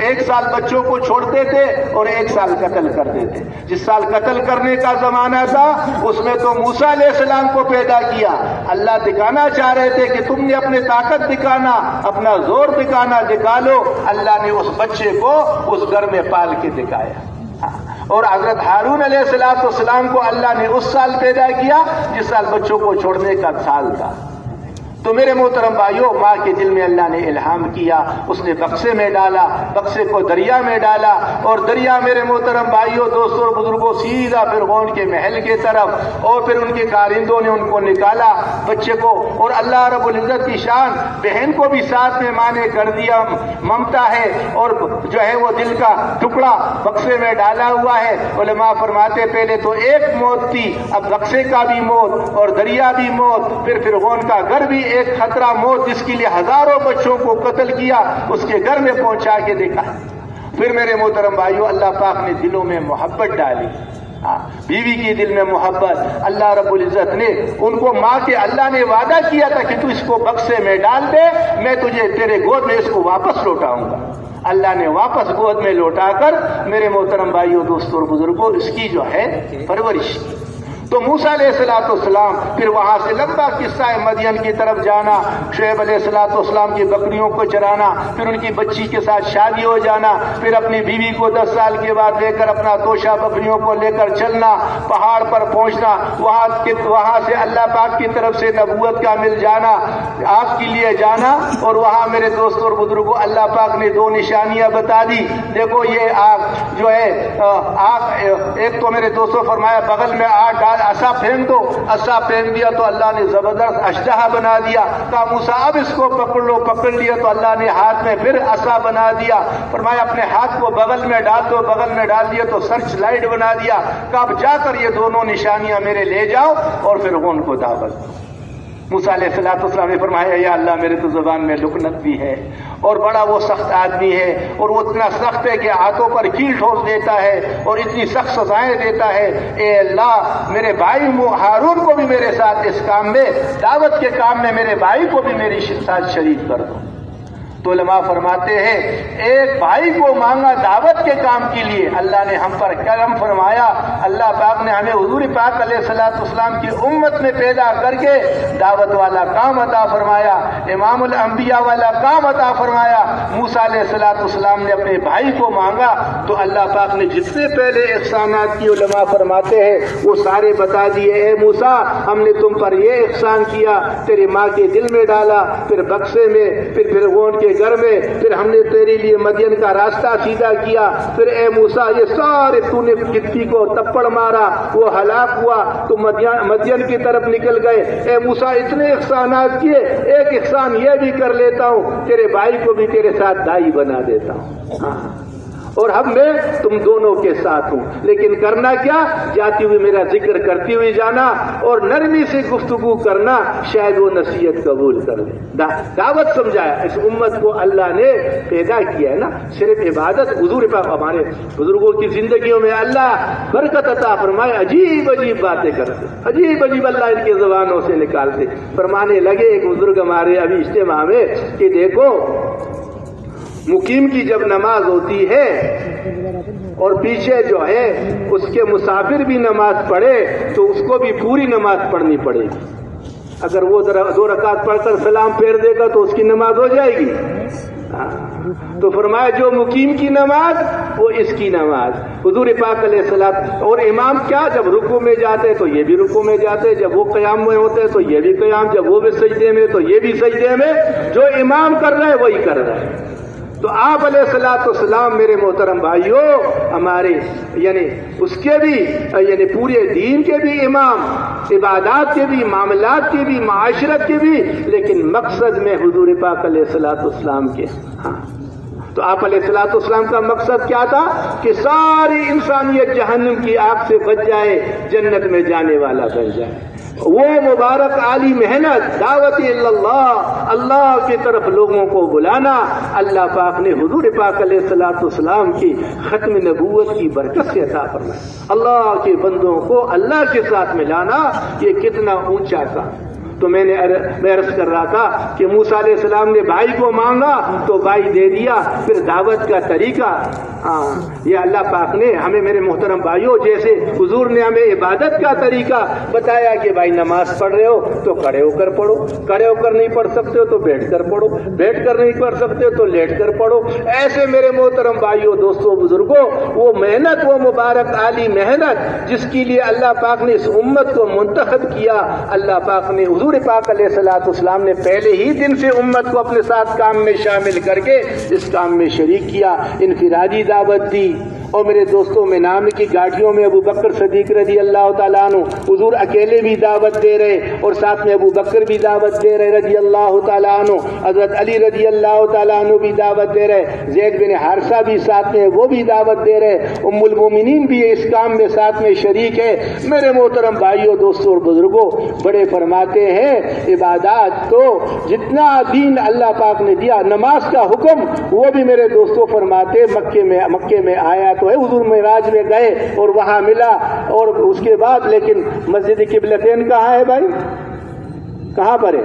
A: 1 سال بچوں کو چھوڑتے تھے اور 1 سال قتل کرتے تھے. جس سال قتل کرنے کا زمانہ تھا اس میں تو موسیٰ علیہ السلام کو پیدا کیا. اللہ دکھانا چاہ رہے تھے کہ تم نے اپنے طاقت دکھانا، اپنا زور دکھانا، دکھا لو. اللہ نے اس بچے کو اس گھر میں پال کے دکھایا. اور حضرت ہارون علیہ السلام کو اللہ نے اس سال پیدا کیا جس سال بچوں کو چھوڑنے کا سال تھا. تو میرے محترم بھائیوں، ماں کے دل میں اللہ نے الہام کیا، اس نے بکسے میں ڈالا، بکسے کو دریا میں ڈالا، اور دریا میرے محترم بھائیوں، دوستوں اور بزرگوں سیدھا فرعون کے محل کے طرف، اور پھر ان کے کارندوں نے ان کو نکالا بچے کو. اور اللہ رب العزت کی شان، بہن کو بھی ساتھ میں ماں نے کر دیا، ممتا ہے، اور جو ہے وہ دل کا ٹکڑا بکسے میں ڈالا ہوا ہے. علماء فرماتے پہلے تو ایک موت تھی، اب بکسے کا بھی موت اور دریا بھی موت، پھر فرعون کا گھر بھی ایک خطرہ موت، جس کے لیے ہزاروں بچوں کو قتل کیا، اس کے گھر میں پہنچا کے دیکھا. پھر میرے محترم بھائیوں، اللہ پاک نے دلوں میں محبت ڈالی. بیوی کی دل میں محبت، اللہ رب العزت نے ان کو، ماں کے اللہ نے وعدہ کیا تھا کہ تو اس کو بکسے میں ڈال دے، میں تجھے تیرے گود میں اس کو واپس لوٹاؤں گا. اللہ نے واپس گود میں لوٹا کر میرے محترم بھائیوں، دوستوں اور بزرگوں اس کی جو ہے پرورش کی. تو موسیٰ علیہ السلام پھر وہاں سے لمبا قصہ ہے مدین کی طرف جانا، شعیب علیہ السلام کی بکریوں کو چرانا، پھر ان کی بچی کے ساتھ شادی ہو جانا، پھر اپنی بیوی کو 10 سال کے بعد لے کر اپنا توشہ بکریوں کو لے کر چلنا، پہاڑ پر پہنچنا، وہاں سے اللہ پاک کی طرف سے نبوت کا مل جانا، آگ کے لیے جانا، اور وہاں میرے دوستوں اور بزرگوں اللہ پاک نے 2 نشانیاں بتا دی. دیکھو یہ آگ جو ہے آگ، ایک تو میرے دوستوں فرمایا بغل میں آگ ڈال، عصا پھینک دو، عصا پھینک دیا تو اللہ نے زبردست اشتہا بنا دیا. کہا موسیٰ اب اس کو پکڑ لو، پکڑ لیا تو اللہ نے ہاتھ میں پھر عصا بنا دیا. فرمایا اپنے ہاتھ کو بغل میں ڈال دو، بغل میں ڈال دیا تو سرچ لائٹ بنا دیا. کہا اب جا کر یہ 2 نشانیاں میرے لے جاؤ اور پھر ان کو دعوت دو. موسیٰ علیہ السلام نے فرمایا یا اللہ میرے تو زبان میں لکنت بھی ہے اور بڑا وہ سخت آدمی ہے، اور وہ اتنا سخت ہے کہ ہاتھوں پر کیل ٹھوس دیتا ہے اور اتنی سخت سزائیں دیتا ہے. اے اللہ میرے بھائی ہارون کو بھی میرے ساتھ اس کام میں، دعوت کے کام میں میرے بھائی کو بھی میرے ساتھ شریک کر دو. تو علماء فرماتے ہیں ایک بھائی کو مانگا دعوت کے کام کے لیے، اللہ نے ہم پر کرم فرمایا. اللہ پاک نے ہمیں حضور پاک علیہ السلام کی امت میں پیدا کر کے دعوت والا کام عطا فرمایا، امام الانبیاء والا کام عطا فرمایا. موسیٰ علیہ السلام نے اپنے بھائی کو مانگا تو اللہ پاک نے جتنے پہلے احسانات کی علماء فرماتے ہیں وہ سارے بتا دیے. اے موسیٰ ہم نے تم پر یہ احسان کیا، تیری ماں کے دل میں ڈالا، پھر بکسے میں، پھر فرعون کے گھر میں، پھر ہم نے تیرے لیے مدین کا راستہ سیدھا کیا. پھر اے موسیٰ یہ سارے تو نے کتی کو تپڑ مارا، وہ ہلاک ہوا، تو مدین کی طرف نکل گئے. اے موسیٰ اتنے احسانات کیے، ایک احسان یہ بھی کر لیتا ہوں، تیرے بھائی کو بھی تیرے ساتھ دائی بنا دیتا ہوں، اور ہم میں تم دونوں کے ساتھ ہوں. لیکن کرنا کیا؟ جاتی ہوئی میرا ذکر کرتی ہوئی جانا اور نرمی سے گفتگو کرنا، شاید وہ نصیحت قبول کر لے. دعوت سمجھایا. اس امت کو اللہ نے پیدا کیا ہے نا صرف عبادت. حضور پاک ہمارے بزرگوں کی زندگیوں میں اللہ برکت عطا فرمائے، عجیب عجیب باتیں کرتے، عجیب عجیب اللہ ان کی زبانوں سے نکالتے. فرمانے لگے ایک بزرگ ہمارے ابھی اجتماع میں کہ دیکھو مقیم کی جب نماز ہوتی ہے اور پیچھے جو ہے اس کے مسافر بھی نماز پڑھے تو اس کو بھی پوری نماز پڑھنی پڑے گی. اگر وہ 2 رکعت پڑھ کر سلام پھیر دے گا تو اس کی نماز ہو جائے گی. تو فرمایا جو مقیم کی نماز وہ اس کی نماز. حضور پاک علیہ السلام اور امام کیا جب رکوع میں جاتے تو یہ بھی رکوع میں جاتے، جب وہ قیام میں ہوتے تو یہ بھی قیام، جب وہ بھی سجدے میں تو یہ بھی سجدے میں. جو امام کر رہا ہے وہی کر رہا ہے. تو آپ علیہ السلام میرے محترم بھائیوں ہمارے یعنی اس کے بھی یعنی پورے دین کے بھی امام، عبادات کے بھی، معاملات کے بھی، معاشرت کے بھی، لیکن مقصد میں حضور پاک علیہ السلام کے. ہاں تو آپ علیہ السلام کا مقصد کیا تھا کہ ساری انسانیت جہنم کی آگ سے بچ جائے، جنت میں جانے والا بن جائے. وہ مبارک عالی محنت دعوت اللہ، اللہ کی طرف لوگوں کو بلانا، اللہ پاک نے حضور پاک علیہ السلام کی ختم نبوت کی برکت سے عطا فرمایا. اللہ کے بندوں کو اللہ کے ساتھ ملانا یہ کتنا اونچا کام. تو میں عرض کر رہا تھا کہ موسیٰ علیہ السلام نے بھائی کو مانگا تو بھائی دے دیا. پھر دعوت کا طریقہ یہ اللہ پاک نے ہمیں میرے محترم بھائیوں جیسے حضور نے ہمیں عبادت کا طریقہ بتایا کہ بھائی نماز پڑھ رہے ہو تو کھڑے ہو کر پڑھو، کھڑے ہو کر نہیں پڑھ سکتے ہو تو بیٹھ کر پڑھو، بیٹھ کر نہیں پڑھ سکتے ہو تو لیٹ کر پڑھو. ایسے میرے محترم بھائیوں دوستوں بزرگوں وہ محنت، وہ مبارک عالی محنت جس کے لیے اللہ پاک نے اس امت کو منتخب کیا. اللہ پاک نے حضور پاک علیہ السلام نے پہلے ہی دن سے امت کو اپنے ساتھ کام میں شامل کر کے اس کام میں شریک کیا، انفرادی دعوت دی. اور میرے دوستوں میں نام کی گاڑیوں میں ابو بکر صدیق رضی اللہ تعالیٰ عنہ حضور اکیلے بھی دعوت دے رہے اور ساتھ میں ابو بکر بھی دعوت دے رہے رضی اللہ تعالیٰ عنہ، حضرت علی رضی اللہ تعالیٰ عنہ بھی دعوت دے رہے، زید بن حارثہ بھی ساتھ میں وہ بھی دعوت دے رہے، ام المومنین بھی اس کام میں ساتھ میں شریک ہے. میرے محترم بھائیوں دوستوں اور بزرگوں بڑے فرماتے ہیں عبادات تو جتنا دین اللہ پاک نے دیا، نماز کا حکم وہ بھی میرے دوستوں فرماتے مکے میں آیا تو ہے، حضور معراج میں گئے اور وہاں ملا اور اس کے بعد لیکن مسجد قبلتین کہاں ہے بھائی؟ کہاں پر ہے؟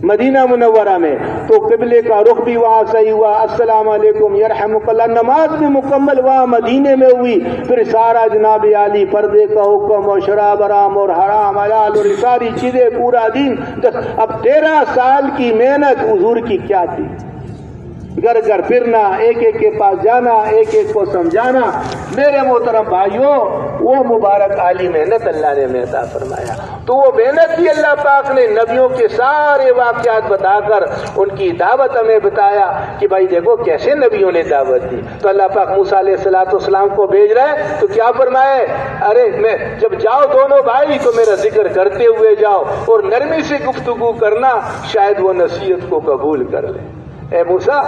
A: مدینہ منورہ میں، تو قبلے کا رخ بھی وہاں صحیح ہوا، السلام علیکم یرحمک اللہ، نماز بھی مکمل وہاں مدینے میں ہوئی، پھر سارا جناب عالی پردے کا حکم اور شراب حرام اور حرام حلال اور ساری چیزیں پورا دین۔ اب 13 سال کی محنت حضور کی کیا تھی؟ گھر گھر پھرنا، ایک ایک کے پاس جانا، ایک ایک کو سمجھانا۔ میرے محترم بھائیوں، وہ مبارک عالی محنت اللہ نے ہمیں عطا فرمایا۔ تو وہ محنت کی اللہ پاک نے نبیوں کے سارے واقعات بتا کر ان کی دعوت ہمیں بتایا کہ بھائی دیکھو کیسے نبیوں نے دعوت دی۔ تو اللہ پاک موسیٰ علیہ السلام کو بھیج رہے ہیں تو کیا فرمائے؟ ارے میں جب جاؤ دونوں بھائی تو میرا ذکر کرتے ہوئے جاؤ اور نرمی سے گفتگو کرنا، شاید وہ نصیحت کو قبول کر لے۔ اے موسیٰ،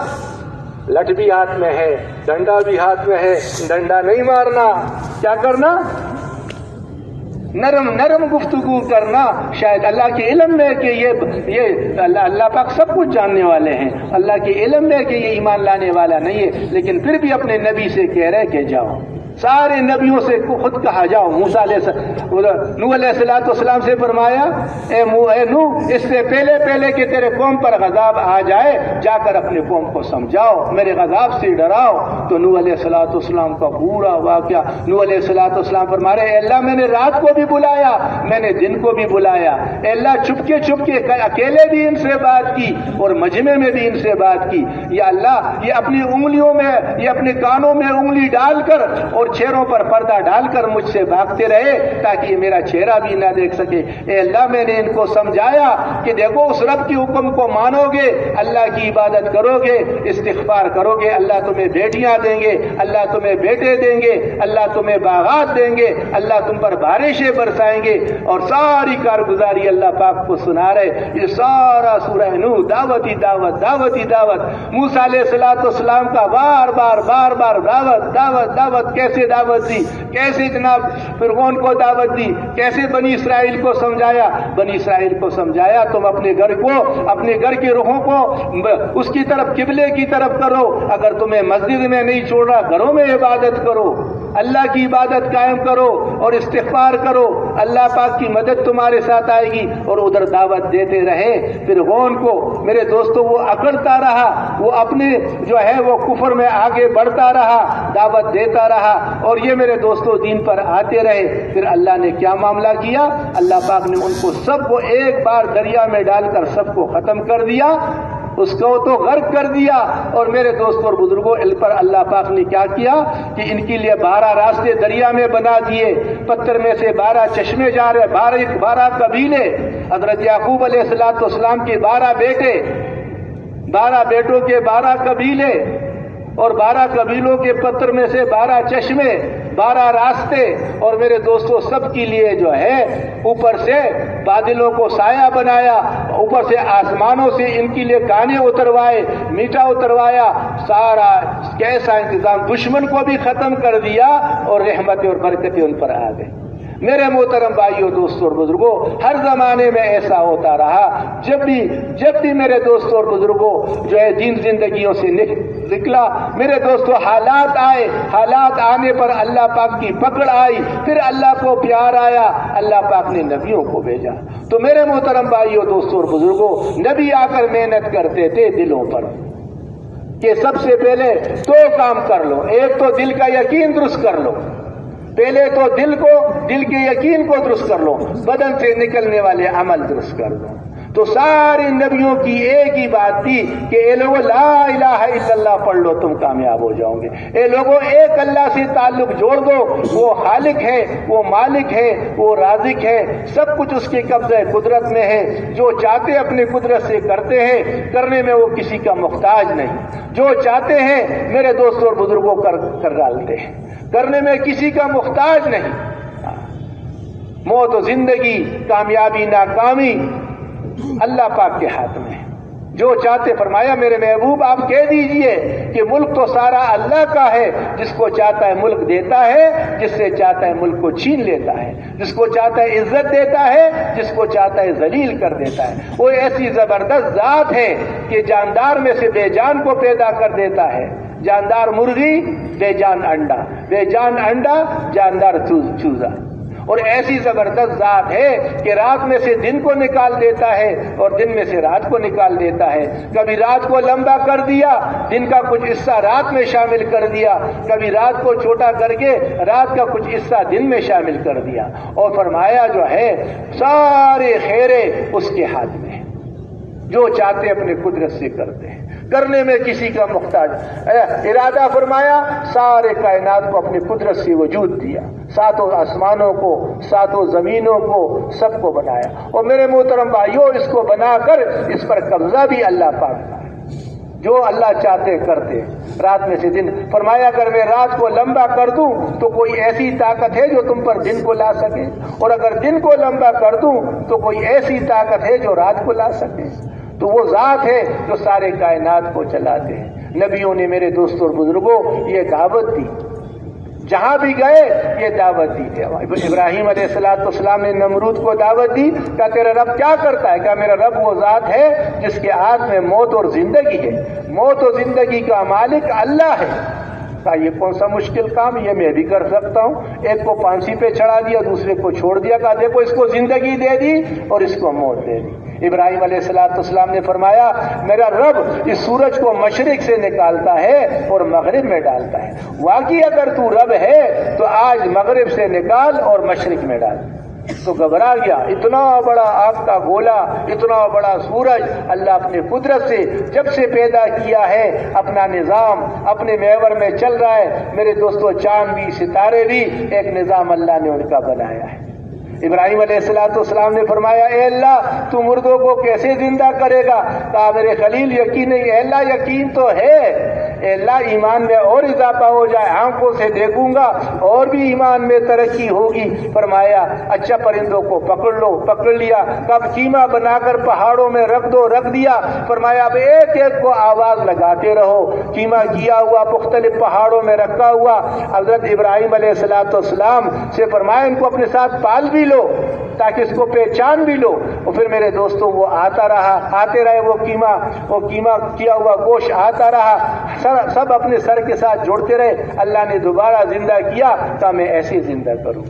A: لٹ بھی ہاتھ میں ہے، ڈنڈا بھی ہاتھ میں ہے، ڈنڈا نہیں مارنا، کیا کرنا؟ نرم نرم گفتگو کرنا۔ شاید اللہ کے علم میں کہ یہ اللہ پاک سب کچھ جاننے والے ہیں، اللہ کے علم میں کہ یہ ایمان لانے والا نہیں ہے، لیکن پھر بھی اپنے نبی سے کہہ رہے کہ جاؤ۔ سارے نبیوں سے خود کہا جاؤ۔ موسیٰ نوح علیہ السلام سے فرمایا اے نوح، اس سے پہلے کہ تیرے قوم پر غضب آ جائے، جا کر اپنے قوم کو سمجھاؤ، میرے غضب سے ڈراؤ۔ تو نوح علیہ السلام کا پورا واقعہ، نوح علیہ السلام فرما رہے اے اللہ میں نے رات کو بھی بلایا، میں نے دن کو بھی بلایا، اے اللہ چھپ کے اکیلے بھی ان سے بات کی اور مجمع میں بھی ان سے بات کی۔ یا اللہ یہ اپنی انگلیوں میں، یہ اپنے کانوں میں انگلی ڈال کر اور چہروں پر پردہ ڈال کر مجھ سے بھاگتے رہے تاکہ یہ میرا چہرہ بھی نہ دیکھ سکے۔ اے اللہ میں نے ان کو سمجھایا کہ دیکھو اس رب کی حکم کو مانو گے، اللہ کی عبادت کرو گے، استغفار کرو گے، اللہ تمہیں بیٹیاں دیں گے، اللہ تمہیں بیٹے دیں گے، اللہ تمہیں باغات دیں گے، اللہ تم پر بارشیں برسائیں گے، اور ساری کارگزاری اللہ پاک کو سنا رہے۔ یہ سارا سورہ نوح دعوت ہی دعوت، دعوت ہی دعوت۔ موسیٰ علیہ السلام کا بار بار دعوت کیسے دعوت دی، کیسے جناب فرعون کو دعوت دی، کیسے بنی اسرائیل کو سمجھایا۔ بنی اسرائیل کو سمجھایا تم اپنے گھر کو، اپنے گھر کے رخوں کو اس کی طرف، قبلے کی طرف کرو، اگر تمہیں مسجد میں نہیں چھوڑ رہا گھروں میں عبادت کرو، اللہ کی عبادت قائم کرو اور استغفار کرو، اللہ پاک کی مدد تمہارے ساتھ آئے گی۔ اور ادھر دعوت دیتے رہے۔ فرعون کو میرے دوستوں وہ اکڑتا رہا، وہ اپنے جو ہے وہ کفر میں آگے بڑھتا رہا، دعوت دیتا رہا، اور یہ میرے دوستوں دین پر آتے رہے۔ پھر اللہ نے کیا معاملہ کیا؟ اللہ پاک نے ان کو سب کو ایک بار دریا میں ڈال کر سب کو ختم کر دیا، اس کو تو غرق کر دیا۔ اور میرے دوستوں اور بزرگوں ان پر اللہ پاک نے کیا کیا کہ ان کے لیے 12 راستے دریا میں بنا دیے، پتھر میں سے 12 چشمے جا رہے، 12 قبیلے، حضرت یعقوب علیہ السلام کے 12 بیٹے، 12 بیٹوں کے 12 قبیلے، اور 12 قبیلوں کے پتھر میں سے 12 چشمے، 12 راستے، اور میرے دوستوں سب کے لیے جو ہے اوپر سے بادلوں کو سایہ بنایا، اوپر سے آسمانوں سے ان کے لیے کانے اتروائے، میٹھا اتروایا، سارا کیسا انتظام، دشمن کو بھی ختم کر دیا اور رحمتیں اور برکتیں ان پر آ گئی۔ میرے محترم بھائیوں، دوستوں اور بزرگوں، ہر زمانے میں ایسا ہوتا رہا۔ جب بھی میرے دوستوں اور بزرگوں جو ہے دین زندگیوں سے نکلا، میرے دوستوں حالات آئے، حالات آنے پر اللہ پاک کی پکڑ آئی، پھر اللہ کو پیار آیا، اللہ پاک نے نبیوں کو بھیجا۔ تو میرے محترم بھائیوں، دوستوں اور بزرگوں، نبی آ کر محنت کرتے تھے دلوں پر کہ سب سے پہلے 2 کام کر لو۔ ایک تو دل کا یقین درست کر لو، پہلے تو دل کے یقین کو درست کر لو، بدن سے نکلنے والے عمل درست کر لو۔ تو سارے نبیوں کی ایک ہی بات تھی کہ اے لوگو لا الہ الا اللہ پڑھ لو، تم کامیاب ہو جاؤ گے۔ اے لوگو ایک اللہ سے تعلق جوڑ دو، وہ خالق ہے، وہ مالک ہے، وہ رازق ہے، سب کچھ اس کے قبضہ قدرت میں ہے، جو چاہتے اپنے قدرت سے کرتے ہیں، کرنے میں وہ کسی کا محتاج نہیں، جو چاہتے ہیں میرے دوستوں اور بزرگوں کر ڈالتے ہیں، کرنے میں کسی کا محتاج نہیں۔ موت و زندگی، کامیابی ناکامی اللہ پاک کے ہاتھ میں، جو چاہتے، فرمایا میرے محبوب آپ کہہ دیجئے کہ ملک تو سارا اللہ کا ہے، جس کو چاہتا ہے ملک دیتا ہے، جس سے چاہتا ہے ملک کو چھین لیتا ہے، جس کو چاہتا ہے عزت دیتا ہے، جس کو چاہتا ہے ذلیل کر دیتا ہے۔ وہ ایسی زبردست ذات ہے کہ جاندار میں سے بے جان کو پیدا کر دیتا ہے، جاندار مرغی، بے جان انڈا، بے جان انڈا، جاندار چوزا، اور ایسی زبردست ذات ہے کہ رات میں سے دن کو نکال دیتا ہے اور دن میں سے رات کو نکال دیتا ہے. کبھی رات کو لمبا کر دیا, دن کا کچھ حصہ رات میں شامل کر دیا, کبھی رات کو چھوٹا کر کے رات کا کچھ حصہ دن میں شامل کر دیا. اور فرمایا جو ہے سارے خیرے اس کے ہاتھ میں, جو چاہتے اپنے قدرت سے کرتے ہیں, کرنے میں کسی کا محتاج. ارادہ فرمایا سارے کائنات کو اپنی قدرت سے وجود دیا, ساتوں آسمانوں کو, ساتوں زمینوں کو, سب کو بنایا. اور میرے محترم بھائیوں, اس کو بنا کر اس پر قبضہ بھی اللہ پاک کا, جو اللہ چاہتے کرتے. رات میں سے دن فرمایا اگر میں رات کو لمبا کر دوں تو کوئی ایسی طاقت ہے جو تم پر دن کو لا سکے, اور اگر دن کو لمبا کر دوں تو کوئی ایسی طاقت ہے جو رات کو لا سکے. تو وہ ذات ہے جو سارے کائنات کو چلاتے ہیں. نبیوں نے میرے دوستوں اور بزرگوں یہ دعوت دی, جہاں بھی گئے یہ دعوت دی. ابراہیم علیہ السلام نے نمرود کو دعوت دی, کہا تیرا رب کیا کرتا ہے؟ کہا میرا رب وہ ذات ہے جس کے ہاتھ میں موت اور زندگی ہے, موت اور زندگی کا مالک اللہ ہے. کہا یہ کون سا مشکل کام, یہ میں بھی کر سکتا ہوں. ایک کو پھانسی پہ چڑھا دیا, دوسرے کو چھوڑ دیا, کہا دیکھو اس کو زندگی دے دی اور اس کو موت دے دی. ابراہیم علیہ السلام نے فرمایا میرا رب اس سورج کو مشرق سے نکالتا ہے اور مغرب میں ڈالتا ہے. واقعی اگر تو رب ہے تو آج مغرب سے نکال اور مشرق میں ڈال. تو گھبرا گیا, اتنا بڑا آگ کا گولا, اتنا بڑا سورج اللہ اپنے قدرت سے جب سے پیدا کیا ہے, اپنا نظام اپنے محور میں چل رہا ہے. میرے دوستو چاند بھی ستارے بھی ایک نظام اللہ نے ان کا بنایا ہے. ابراہیم علیہ السلام نے فرمایا اے اللہ تو مردوں کو کیسے زندہ کرے گا؟ کہا میرے خلیل یقین نہیں. اے اللہ یقین تو ہے, اے اللہ ایمان میں اور اضافہ ہو جائے, آنکھوں سے دیکھوں گا اور بھی ایمان میں ترقی ہوگی. فرمایا اچھا پرندوں کو پکڑ لو, پکڑ لیا. کب قیمہ بنا کر پہاڑوں میں رکھ دو, رکھ دیا. فرمایا اب ایک ایک کو آواز لگاتے رہو. قیمہ کیا ہوا مختلف پہاڑوں میں رکھا ہوا. حضرت ابراہیم علیہ السلام سے فرمایا ان کو اپنے ساتھ پال بھی لو تاکہ اس کو پہچان بھی لو. اور پھر میرے دوستوں وہ آتا رہا, آتے رہے وہ قیمہ کیا ہوا گوشت آتا رہا. سب اپنے سر کے ساتھ جوڑتے رہے. اللہ نے دوبارہ زندہ کیا تو میں ایسے زندہ کروں.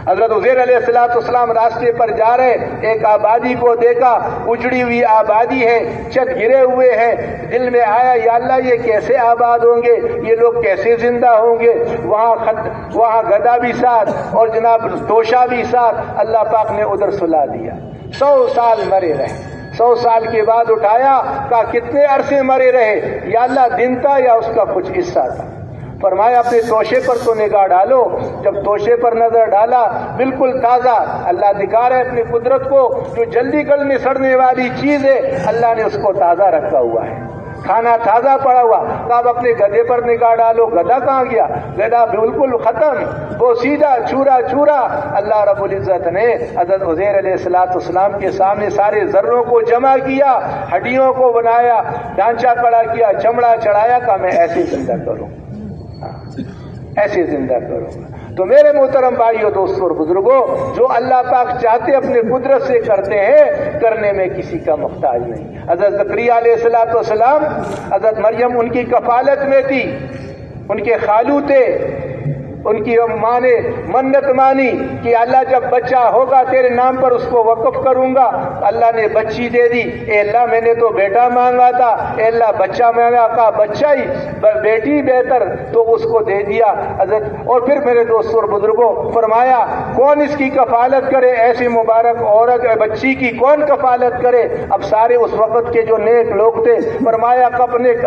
A: حضرت عزیر علیہ السلام راستے پر جا رہے, ایک آبادی کو دیکھا, اجڑی ہوئی آبادی ہے, چھت گرے ہوئے ہیں. دل میں آیا یا اللہ یہ کیسے آباد ہوں گے, یہ لوگ کیسے زندہ ہوں گے؟ وہاں گدھا بھی ساتھ اور جناب توشا بھی ساتھ. اللہ پاک نے ادھر سلا دیا. 100 سال مرے رہے. 100 سال کے بعد اٹھایا, کہا کتنے عرصے مرے رہے؟ یا اللہ دن تھا یا اس کا کچھ حصہ تھا؟ فرمایا اپنے توشے پر تو نگاہ ڈالو. جب توشے پر نظر ڈالا بالکل تازہ. اللہ دکھا رہے اپنی قدرت کو, جو جلدی گلنے سڑنے والی چیز ہے اللہ نے اس کو تازہ رکھا ہوا ہے, کھانا تازہ پڑا ہوا. اب اپنے گدھے پر نگاہ ڈالو, گدھا کہاں گیا؟ گدھا بالکل ختم, وہ سیدھا چورا. اللہ رب العزت نے حضرت عزیر علیہ السلام کے سامنے سارے ذروں کو جمع کیا, ہڈیوں کو بنایا, ڈھانچہ کھڑا کیا, چمڑا چڑھایا, کہا میں ایسے زندہ کروں, ایسے زندہ کروں. تو میرے محترم بھائیوں دوستوں اور بزرگوں, جو اللہ پاک چاہتے اپنے قدرت سے کرتے ہیں, کرنے میں کسی کا محتاج نہیں. حضرت زکریا علیہ السلام, حضرت مریم ان کی کفالت میں تھی, ان کے خالو تھے. ان کی ماں نے منت مانی کہ اللہ جب بچہ ہوگا تیرے نام پر اس کو وقف کروں گا. اللہ نے بچی دے دی. اے اللہ میں نے تو بیٹا مانگا تھا, اے اللہ بچہ مانگا, کہا بچہ ہی, بیٹی بہتر, تو اس کو دے دیا حضرت. اور پھر میرے دوستوں اور بزرگوں فرمایا کون اس کی کفالت کرے؟ ایسی مبارک عورت بچی کی کون کفالت کرے؟ اب سارے اس وقت کے جو نیک لوگ تھے فرمایا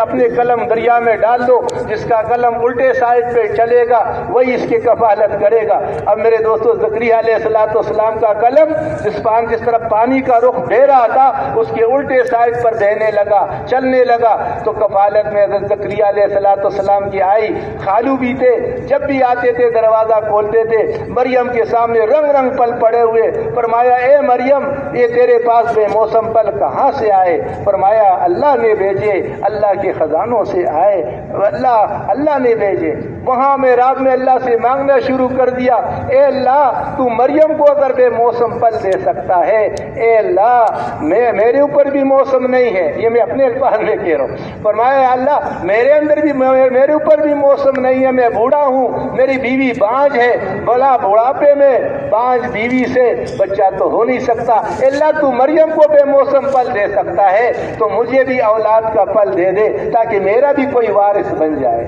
A: اپنے قلم دریا میں ڈال دو, جس کا قلم الٹے سائڈ پہ چلے گا وہی اس کی کفالت کرے گا. اب میرے دوستو زکریا علیہ السلام کا قلم جس طرح پانی کا رخ دے رہا تھا اس کے الٹے سائڈ پر بہنے لگا, چلنے لگا. تو کفالت میں حضرت زکریا علیہ السلام کی آئی. خالو بھی تھے, جب بھی آتے تھے دروازہ کھولتے تھے, مریم کے سامنے رنگ پل پڑے ہوئے. فرمایا اے مریم یہ تیرے پاس بے موسم پل کہاں سے آئے؟ فرمایا اللہ نے بھیجے, اللہ کے خزانوں سے آئے, اللہ نے بھیجے. وہاں میں رات میں اللہ سے مانگنا شروع کر دیا، اے اللہ تو مریم کو اگر بے موسم پل دے سکتا ہے، اے اللہ میرے اوپر بھی موسم نہیں ہے، یہ میں اپنے الفاظ میں کہہ رہا ہوں، فرمایا اللہ میرے اندر بھی میرے اوپر بھی موسم نہیں ہے، میں بوڑھا ہوں، میری بیوی بانج ہے، بلا بڑھاپے میں بانج بیوی سے بچہ تو ہو نہیں سکتا، اللہ تو مریم کو بے موسم پل دے سکتا ہے تو مجھے بھی اولاد کا پل دے دے تاکہ میرا بھی کوئی وارث بن جائے۔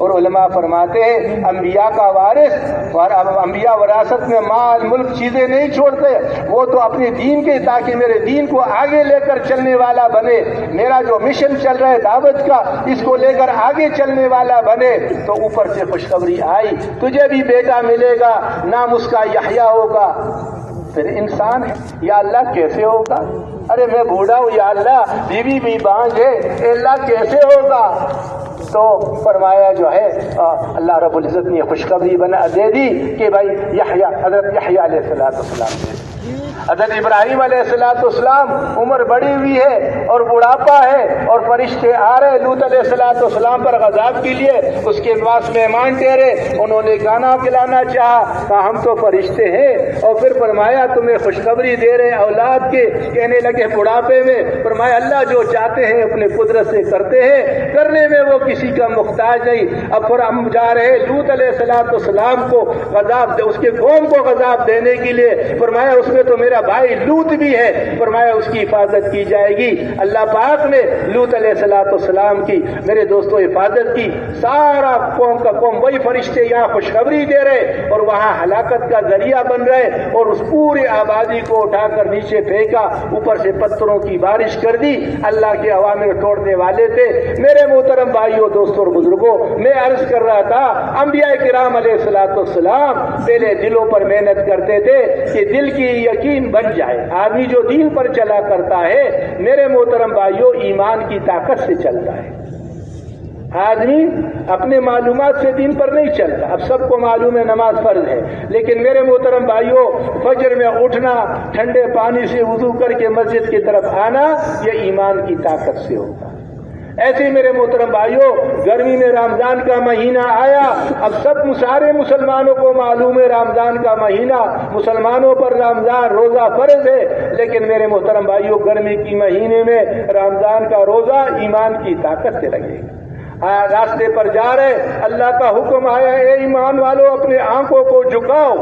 A: اور علماء فرماتے ہیں انبیاء کا وارث، اور انبیاء وراثت میں مال ملک چیزیں نہیں چھوڑتے، وہ تو اپنے دین کے، تاکہ میرے دین کو آگے لے کر چلنے والا بنے، میرا جو مشن چل رہا ہے دعوت کا اس کو لے کر آگے چلنے والا بنے۔ تو اوپر سے خوشخبری آئی، تجھے بھی بیٹا ملے گا، نام اس کا یحییٰ ہوگا۔ پھر انسان ہے، یا اللہ کیسے ہوگا؟ ارے میں بوڑھا ہوں یا اللہ، بیوی بھی بانج ہے، اے اللہ کیسے ہوگا؟ تو فرمایا جو ہے اللہ رب العزت نے خوشخبری بنا دے دی کہ بھائی یحییٰ، حضرت یحییٰ علیہ السلام دے، حضرت ابراہیم علیہ السلام عمر بڑی ہوئی ہے اور بڑھاپا ہے اور فرشتے آ رہے لوط علیہ السلام پر غضب کے لیے، اس کے پاس مہمان ٹھہرے، انہوں نے کھانا کھلانا چاہا، کہا ہم تو فرشتے ہیں، اور پھر فرمایا تمہیں خوشخبری دے رہے اولاد کے، کہنے لگے بڑھاپے میں، فرمایا اللہ جو چاہتے ہیں اپنے قدرت سے کرتے ہیں، کرنے میں وہ کسی کا محتاج نہیں۔ اب پھر ہم جا رہے لوط علیہ السلام کو غضب، اس کے قوم کو غضب دینے کے لیے، فرمایا اس میں تو میرا بھائی لوط بھی ہے، فرمایا اس کی حفاظت کی جائے گی۔ اللہ پاک نے لوط علیہ السلام کی، میرے دوستوں، حفاظت کی، سارا قوم کا قوم، وہی فرشتے یہاں خوشخبری دے رہے اور وہاں ہلاکت کا ذریعہ بن رہے، اور اس پوری آبادی کو اٹھا کر نیچے پھینکا، اوپر سے پتھروں کی بارش کر دی، اللہ کے اوامر توڑنے والے تھے۔ میرے محترم بھائیوں، دوستوں اور بزرگوں، میں عرض کر رہا تھا انبیاء کرام علیہ السلام پہلے دلوں پر محنت کرتے تھے کہ دل کی یقین بن جائے۔ آدمی جو دین پر چلا کرتا ہے، میرے محترم بھائیوں، ایمان کی طاقت سے چلتا ہے۔ آدمی اپنے معلومات سے دین پر نہیں چلتا۔ اب سب کو معلوم ہے نماز فرض ہے، لیکن میرے محترم بھائیوں، فجر میں اٹھنا، ٹھنڈے پانی سے وضو کر کے مسجد کی طرف آنا، یہ ایمان کی طاقت سے ہوگا۔ ایسے میرے محترم بھائیوں، گرمی میں رمضان کا مہینہ آیا، اب سارے مسلمانوں کو معلوم ہے رمضان کا مہینہ، مسلمانوں پر رمضان روزہ فرض ہے، لیکن میرے محترم بھائیوں، گرمی کی مہینے میں رمضان کا روزہ ایمان کی طاقت سے لگے گا۔ راستے پر جا رہے، اللہ کا حکم آیا، اے ایمان والو اپنے آنکھوں کو جھکاؤ۔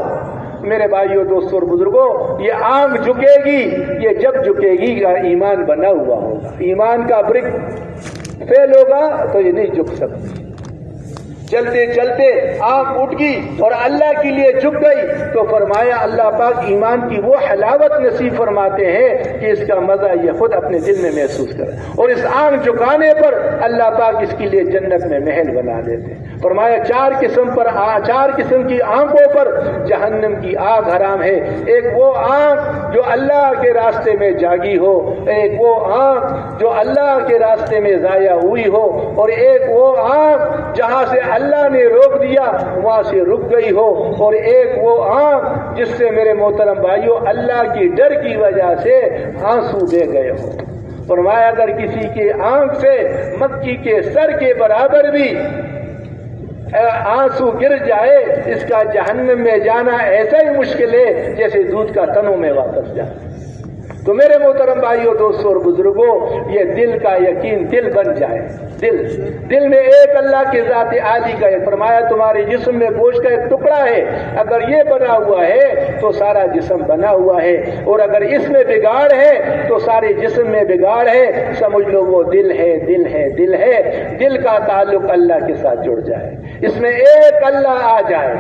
A: میرے بھائیوں، دوستوں اور بزرگوں، یہ آنکھ جھکے گی، یہ جب جھکے گی ایمان بنا ہوا ہوگا، ایمان کا برک فیل ہوگا تو یہ نہیں جھک سکتی۔ چلتے چلتے آنکھ اٹھ گئی اور اللہ کے لیے جھک گئی، تو فرمایا اللہ پاک ایمان کی وہ حلاوت نصیب فرماتے ہیں کہ اس کا مزہ یہ خود اپنے دل میں محسوس کرے، اور اس آنکھ جھکانے پر اللہ پاک اس کے لیے جنت میں محل بنا دیتے ہیں۔ فرمایا چار قسم کی آنکھوں پر جہنم کی آگ حرام ہے۔ ایک وہ آنکھ جو اللہ کے راستے میں جاگی ہو، ایک وہ آنکھ جو اللہ کے راستے میں ضائع ہوئی ہو، اور ایک وہ آنکھ جہاں سے اللہ نے روک دیا وہاں سے رک گئی ہو، اور ایک وہ آنکھ جس سے میرے محترم بھائیوں اللہ کی ڈر کی وجہ سے آنسو دے گئے ہو۔ فرمایا اگر کسی کی آنکھ سے مکھی کے سر کے برابر بھی آنسو گر جائے، اس کا جہنم میں جانا ایسا ہی مشکل ہے جیسے دودھ کا تنوں میں واپس جانا۔ تو میرے محترم بھائیوں، دوستوں اور بزرگوں، یہ دل کا یقین دل بن جائے۔ دل میں ایک اللہ کی ذات عالی کا ہے۔ فرمایا تمہارے جسم میں گوشت کا ایک ٹکڑا ہے، اگر یہ بنا ہوا ہے تو سارا جسم بنا ہوا ہے، اور اگر اس میں بگاڑ ہے تو سارے جسم میں بگاڑ ہے۔ سمجھ لو وہ دل ہے، دل ہے، دل ہے۔ دل کا تعلق اللہ کے ساتھ جڑ جائے، اس میں ایک اللہ آ جائے،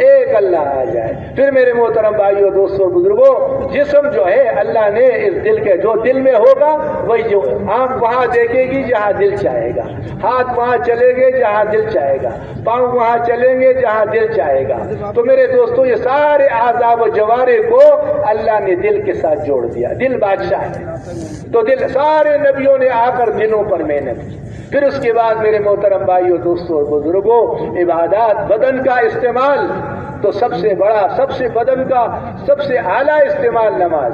A: ایک اللہ آ جائے۔ پھر میرے محترم بھائیوں، دوستوں، بزرگوں، جسم جو ہے اللہ نے اس دل کے، جو دل میں ہوگا وہی، جو آنکھ وہاں دیکھے گی جہاں دل چاہے گا، ہاتھ وہاں چلے گے جہاں دل چاہے گا، پاؤں وہاں چلیں گے جہاں دل چاہے گا۔ تو میرے دوستوں، یہ سارے اعضاء و جوارح کو اللہ نے دل کے ساتھ جوڑ دیا۔ دل بادشاہ ہے، تو دل، سارے نبیوں نے آ کر دلوں پر محنت کی۔ پھر اس کے بعد میرے محترم بھائیوں، دوستوں اور بزرگوں، عبادات، بدن کا استعمال، تو سب سے بڑا، بدن کا سب سے اعلیٰ استعمال نماز۔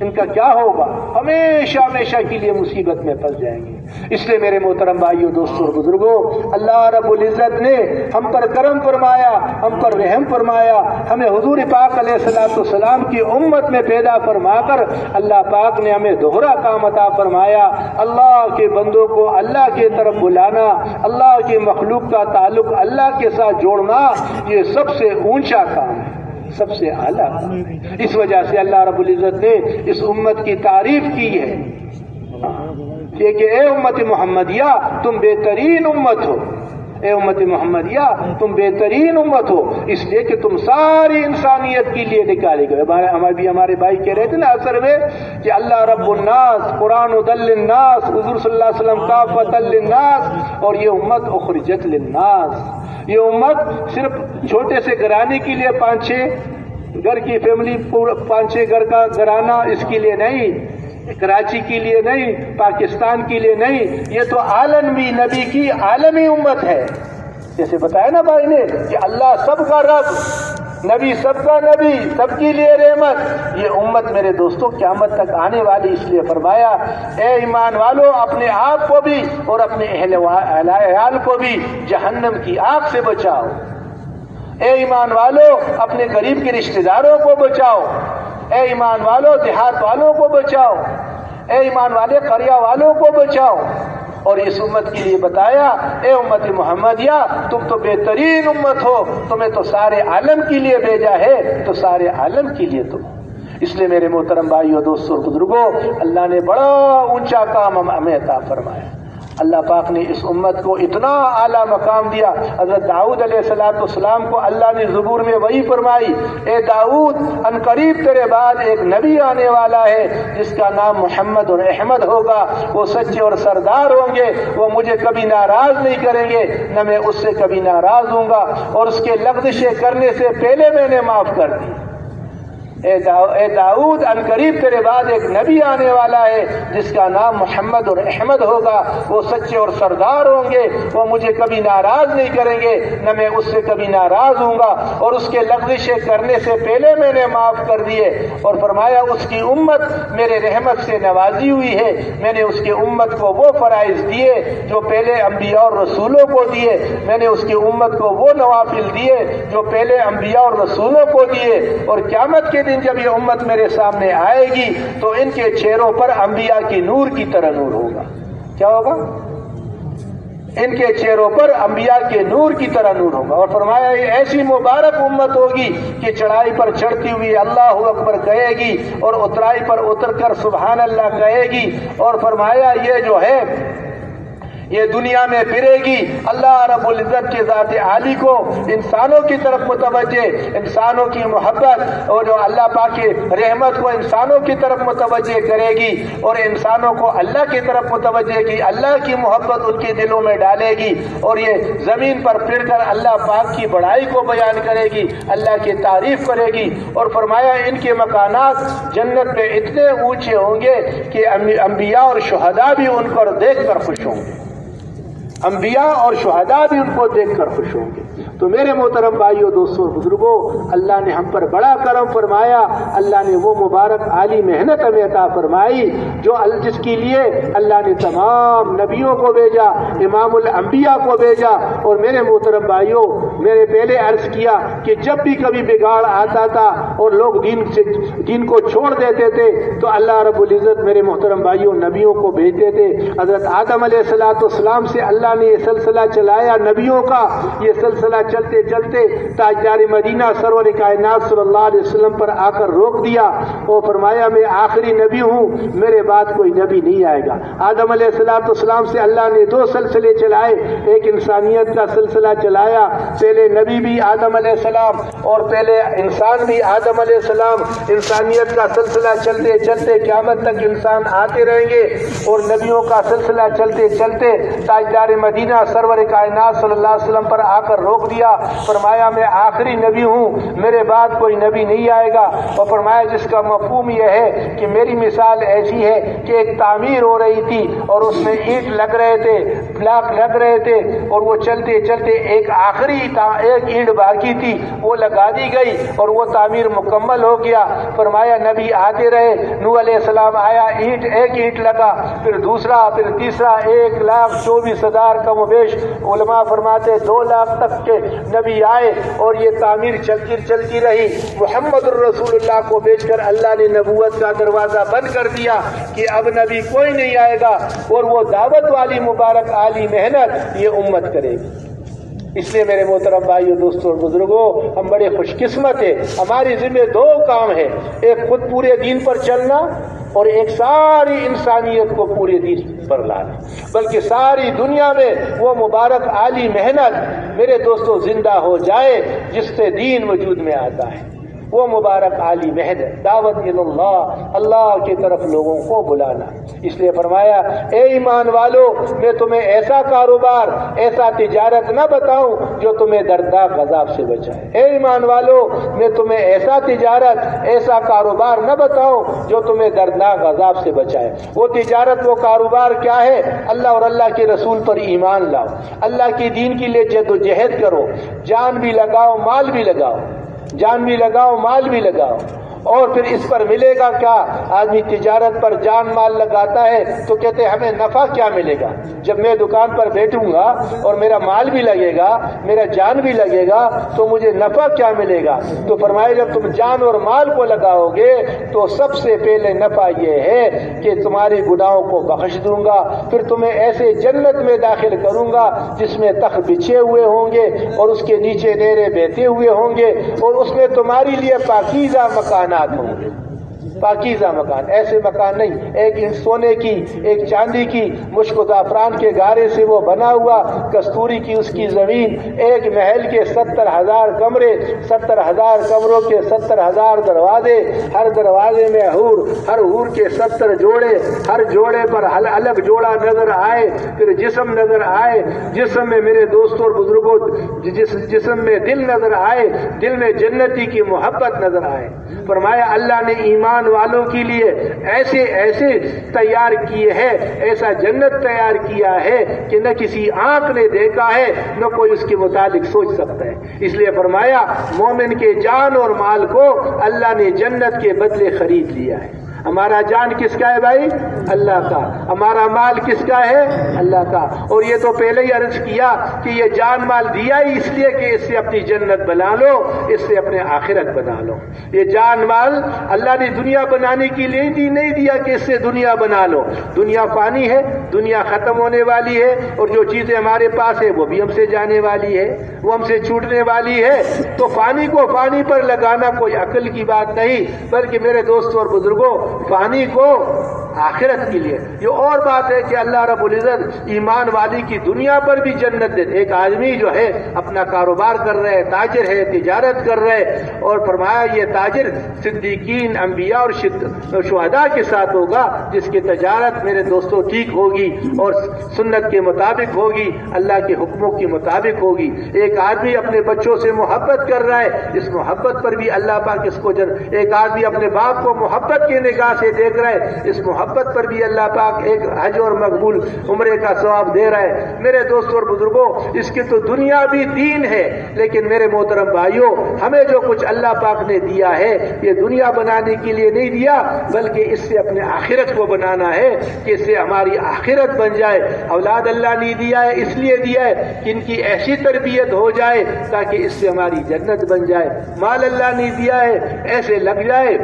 A: ان کا کیا ہوگا؟ ہمیشہ ہمیشہ کے لیے مصیبت میں پھنس جائیں گے۔ اس لیے میرے محترم بھائیوں، دوستوں اور بزرگوں، اللہ رب العزت نے ہم پر کرم فرمایا، ہم پر رحم فرمایا، ہمیں حضور پاک علیہ الصلوۃ والسلام کی امت میں پیدا فرما کر اللہ پاک نے ہمیں دوہرا کام عطا فرمایا۔ اللہ کے بندوں کو اللہ کی طرف بلانا، اللہ کی مخلوق کا تعلق اللہ کے ساتھ جوڑنا، یہ سب سے اونچا کام ہے، سب سے اعلیٰ کام ہے۔ اس وجہ سے اللہ رب العزت نے اس امت کی تعریف کی ہے کہ اے امت محمدیہ تم بہترین امت ہو، اے امت محمدیہ تم بہترین امت ہو، اس لیے کہ تم ساری انسانیت کے لیے نکالے گئے۔ ہمارے بھائی کہہ رہے تھے نا اثر میں کہ اللہ رب الناس، قرآن هدی للناس، حضور صلی اللہ علیہ وسلم کافۃ للناس، اور یہ امت اخرجت للناس، یہ امت صرف چھوٹے سے گھرانے کے لیے 5-6 گھر کی فیملی، 5-6 گھر کا گھرانہ اس کے لیے نہیں، کراچی کے لیے نہیں، پاکستان کے لیے نہیں، یہ تو عالمی نبی کی عالمی امت ہے۔ جیسے بتایا نا بھائی نے کہ اللہ سب کا رب، نبی سب کا نبی، سب کے لیے رحمت، یہ امت میرے دوستوں قیامت تک آنے والی، اس لیے فرمایا اے ایمان والو اپنے آپ کو بھی اور اپنے اہل عیال کو بھی جہنم کی آگ سے بچاؤ، اے ایمان والو اپنے قریب کے رشتہ داروں کو بچاؤ، اے ایمان والو دیہات والوں کو بچاؤ، اے ایمان والے قریہ والوں کو بچاؤ۔ اور اس امت کے لیے بتایا اے امت محمدیہ تم تو بہترین امت ہو، تمہیں تو سارے عالم کے لیے بھیجا ہے، تو سارے عالم کے لیے تم۔ اس لیے میرے محترم بھائیو، دوستوں اور بزرگوں، اللہ نے بڑا اونچا کام ہمیں عطا فرمایا۔ اللہ پاک نے اس امت کو اتنا اعلیٰ مقام دیا۔ حضرت داؤد علیہ السلام کو اللہ نے زبور میں وہی فرمائی، اے داؤد ان قریب تیرے بعد ایک نبی آنے والا ہے جس کا نام محمد اور احمد ہوگا، وہ سچے اور سردار ہوں گے، وہ مجھے کبھی ناراض نہیں کریں گے، نہ میں اس سے کبھی ناراض ہوں گا، اور اس کے لغزشیں کرنے سے پہلے میں نے معاف کر دی۔ اے داؤد ان قریب تیرے بعد ایک نبی آنے والا ہے جس کا نام محمد اور احمد ہوگا، وہ سچے اور سردار ہوں گے، وہ مجھے کبھی ناراض نہیں کریں گے، نہ میں اس سے کبھی ناراض ہوں گا، اور اس کے لغزشیں کرنے سے پہلے میں نے معاف کر دیے۔ اور فرمایا اس کی امت میرے رحمت سے نوازی ہوئی ہے، میں نے اس کی امت کو وہ فرائض دیے جو پہلے انبیاء اور رسولوں کو دیے، میں نے اس کی امت کو وہ نوافل دیے جو پہلے انبیاء اور رسولوں کو دیے، اور قیامت کے جب یہ امت میرے سامنے آئے گی تو ان کے چہروں پر انبیاء کی نور کی طرح نور ہوگا۔ کیا ہوگا؟ ان کے چہروں پر انبیاء کے نور کی طرح نور ہوگا۔ اور فرمایا یہ ایسی مبارک امت ہوگی کہ چڑھائی پر چڑھتی ہوئی اللہ اکبر کہے گی، اور اترائی پر اتر کر سبحان اللہ کہے گی، اور فرمایا یہ جو ہے یہ دنیا میں پھرے گی، اللہ رب العزت کے ذات عالی کو انسانوں کی طرف متوجہ، انسانوں کی محبت اور جو اللہ پاک کی رحمت کو انسانوں کی طرف متوجہ کرے گی، اور انسانوں کو اللہ کی طرف متوجہ کی اللہ کی محبت ان کے دلوں میں ڈالے گی، اور یہ زمین پر پھر کر اللہ پاک کی بڑائی کو بیان کرے گی، اللہ کی تعریف کرے گی۔ اور فرمایا ان کے مکانات جنت میں اتنے اونچے ہوں گے کہ انبیاء اور شہداء بھی ان کو دیکھ کر خوش ہوں گے، انبیاء اور شہداء بھی ان کو دیکھ کر خوش ہوں گے۔ تو میرے محترم بھائیوں، دوستوں اور بزرگوں، اللہ نے ہم پر بڑا کرم فرمایا، اللہ نے وہ مبارک عالی محنت ہمیں عطا فرمائی جو جس کے لیے اللہ نے تمام نبیوں کو بھیجا، امام الانبیاء کو بھیجا۔ اور میرے محترم بھائیوں، میں نے پہلے عرض کیا کہ جب بھی کبھی بگاڑ آتا تھا اور لوگ دین کو چھوڑ دیتے تھے تو اللہ رب العزت میرے محترم بھائیوں نبیوں کو بھیجتے تھے۔ حضرت آدم علیہ السلام سے اللہ نے یہ سلسلہ چلایا نبیوں کا، یہ سلسلہ چلتے چلتے تاجدار مدینہ سرور کائنات صلی اللہ علیہ وسلم پر آ کر روک دیا، اور فرمایا میں آخری نبی ہوں، میرے بعد کوئی نبی نہیں آئے گا۔ آدم علیہ السلام سے اللہ نے 2 سلسلے چلائے، ایک انسانیت کا سلسلہ چلایا، پہلے نبی بھی آدم علیہ السلام اور پہلے انسان بھی آدم علیہ السلام، انسانیت کا سلسلہ چلتے چلتے قیامت تک انسان آتے رہیں گے، اور نبیوں کا سلسلہ چلتے چلتے تاجدار مدینہ سرور کائنات صلی اللہ علیہ وسلم پر آ کر روک دیا۔ کیا، فرمایا میں آخری نبی ہوں، میرے بعد کوئی نبی نہیں آئے گا، اور فرمایا جس کا مفہوم یہ ہے کہ میری مثال ایسی ہے کہ ایک تعمیر ہو رہی تھی اور اس میں اینٹ لگ رہے تھے، بلاک لگ رہے تھے، اور وہ چلتے چلتے ایک اینٹ باقی تھی، وہ لگا دی گئی اور وہ تعمیر مکمل ہو گیا۔ فرمایا نبی آتے رہے، نوح علیہ السلام آیا، ایک اینٹ لگا، پھر دوسرا، پھر تیسرا، 1,24,000 کم و بیش علماء فرماتے 2 لاکھ تک کے نبی آئے، اور یہ تعمیر چلتی رہی۔ محمد الرسول اللہ کو بیچ کر اللہ نے نبوت کا دروازہ بند کر دیا کہ اب نبی کوئی نہیں آئے گا، اور وہ دعوت والی مبارک عالی محنت یہ امت کرے گی۔ اس لیے میرے محترم بھائیوں، دوستوں اور بزرگوں، ہم بڑے خوش قسمت ہیں، ہماری ذمہ 2 کام ہے، ایک خود پورے دین پر چلنا اور ایک ساری انسانیت کو پورے دین پر لانا، بلکہ ساری دنیا میں وہ مبارک عالی محنت میرے دوستوں زندہ ہو جائے جس سے دین وجود میں آتا ہے، وہ مبارک عالی محنت، دعوت اللہ، اللہ کی طرف لوگوں کو بلانا۔ اس لیے فرمایا اے ایمان والو، میں تمہیں ایسا کاروبار، ایسا تجارت نہ بتاؤں جو تمہیں دردناک عذاب سے بچائے۔ اے ایمان والو، میں تمہیں ایسا تجارت، ایسا کاروبار نہ بتاؤں جو تمہیں دردناک عذاب سے بچائے۔ وہ تجارت، وہ کاروبار کیا ہے؟ اللہ اور اللہ کے رسول پر ایمان لاؤ، اللہ کی دین کے لیے جد و جہد کرو، جان بھی لگاؤ، مال بھی لگاؤ، جان بھی لگاؤ، مال بھی لگاؤ، اور پھر اس پر ملے گا کیا؟ آدمی تجارت پر جان مال لگاتا ہے تو کہتے ہیں ہمیں نفع کیا ملے گا؟ جب میں دکان پر بیٹھوں گا اور میرا مال بھی لگے گا، میرا جان بھی لگے گا، تو مجھے نفع کیا ملے گا؟ تو فرمایا جب تم جان اور مال کو لگاؤ گے تو سب سے پہلے نفع یہ ہے کہ تمہارے گناہوں کو بخش دوں گا، پھر تمہیں ایسے جنت میں داخل کروں گا جس میں تخت بچھے ہوئے ہوں گے اور اس کے نیچے نہریں بہتے ہوئے ہوں گے، اور اس میں تمہاری لیے پاکیزہ مکانات ہوں گے، پاکیزہ مکان، ایسے مکان نہیں ایک سونے کی، ایک چاندی کی، مشک و زعفران کے گارے سے وہ بنا ہوا، کستوری کی اس کی زمین، ایک محل کے 70,000 کمرے، 70,000 کمروں کے 70,000 دروازے، ہر دروازے میں حور، ہر حور کے 70 جوڑے، ہر جوڑے پر الگ جوڑا نظر آئے، پھر جسم نظر آئے، جسم میں میرے دوستوں اور بزرگوں جسم میں دل نظر آئے، دل میں جنتی کی محبت نظر آئے۔ فرمایا اللہ نے ایمان والوں کے لیے ایسے ایسے تیار کیے ہیں، ایسا جنت تیار کیا ہے کہ نہ کسی آنکھ نے دیکھا ہے، نہ کوئی اس کے متعلق سوچ سکتا ہے۔ اس لیے فرمایا مومن کے جان اور مال کو اللہ نے جنت کے بدلے خرید لیا ہے۔ ہمارا جان کس کا ہے بھائی؟ اللہ کا۔ ہمارا مال کس کا ہے؟ اللہ کا۔ اور یہ تو پہلے ہی عرض کیا کہ یہ جان مال دیا ہی اس لیے کہ اس سے اپنی جنت بنا لو، اس سے اپنے آخرت بنا لو۔ یہ جان مال اللہ نے دنیا بنانے کے لیے نہیں دیا کہ اس سے دنیا بنا لو۔ دنیا فانی ہے، دنیا ختم ہونے والی ہے، اور جو چیزیں ہمارے پاس ہے وہ بھی ہم سے جانے والی ہے، وہ ہم سے چھوٹنے والی ہے۔ تو فانی کو فانی پر لگانا کوئی عقل کی بات نہیں، بلکہ میرے دوستوں اور بزرگوں فانی کو آخرت کے لیے۔ یہ اور بات ہے کہ اللہ رب العزت ایمان والی کی دنیا پر بھی جنت دے۔ ایک آدمی جو ہے اپنا کاروبار کر رہے ہے، تاجر ہے، تجارت کر رہے، اور فرمایا یہ تاجر صدیقین، انبیاء اور شہداء کے ساتھ ہوگا جس کی تجارت میرے دوستوں ٹھیک ہوگی اور سنت کے مطابق ہوگی، اللہ کے حکموں کے مطابق ہوگی۔ ایک آدمی اپنے بچوں سے محبت کر رہا ہے، اس محبت پر بھی اللہ پاک اس کو ایک آدمی اپنے باپ کو محبت کی نگاہ سے دیکھ رہا ہے، اس محبت پر بھی اللہ پاک ایک حج اور مقبول عمرے کا ثواب دے رہا ہے۔ میرے دوستوں اور بزرگوں، اس کی تو دنیا بھی دین ہے، لیکن میرے محترم بھائیوں، ہمیں جو کچھ اللہ پاک نے دیا ہے یہ دنیا بنانے کے لیے نہیں دیا، بلکہ اس سے اپنے آخرت کو بنانا ہے کہ اس سے ہماری آخرت بن جائے۔ اولاد اللہ نے دیا ہے اس لیے دیا ہے کہ ان کی ایسی تربیت ہو جائے تاکہ اس سے ہماری جنت بن جائے۔ مال اللہ نے دیا ہے ایسے لگ جائے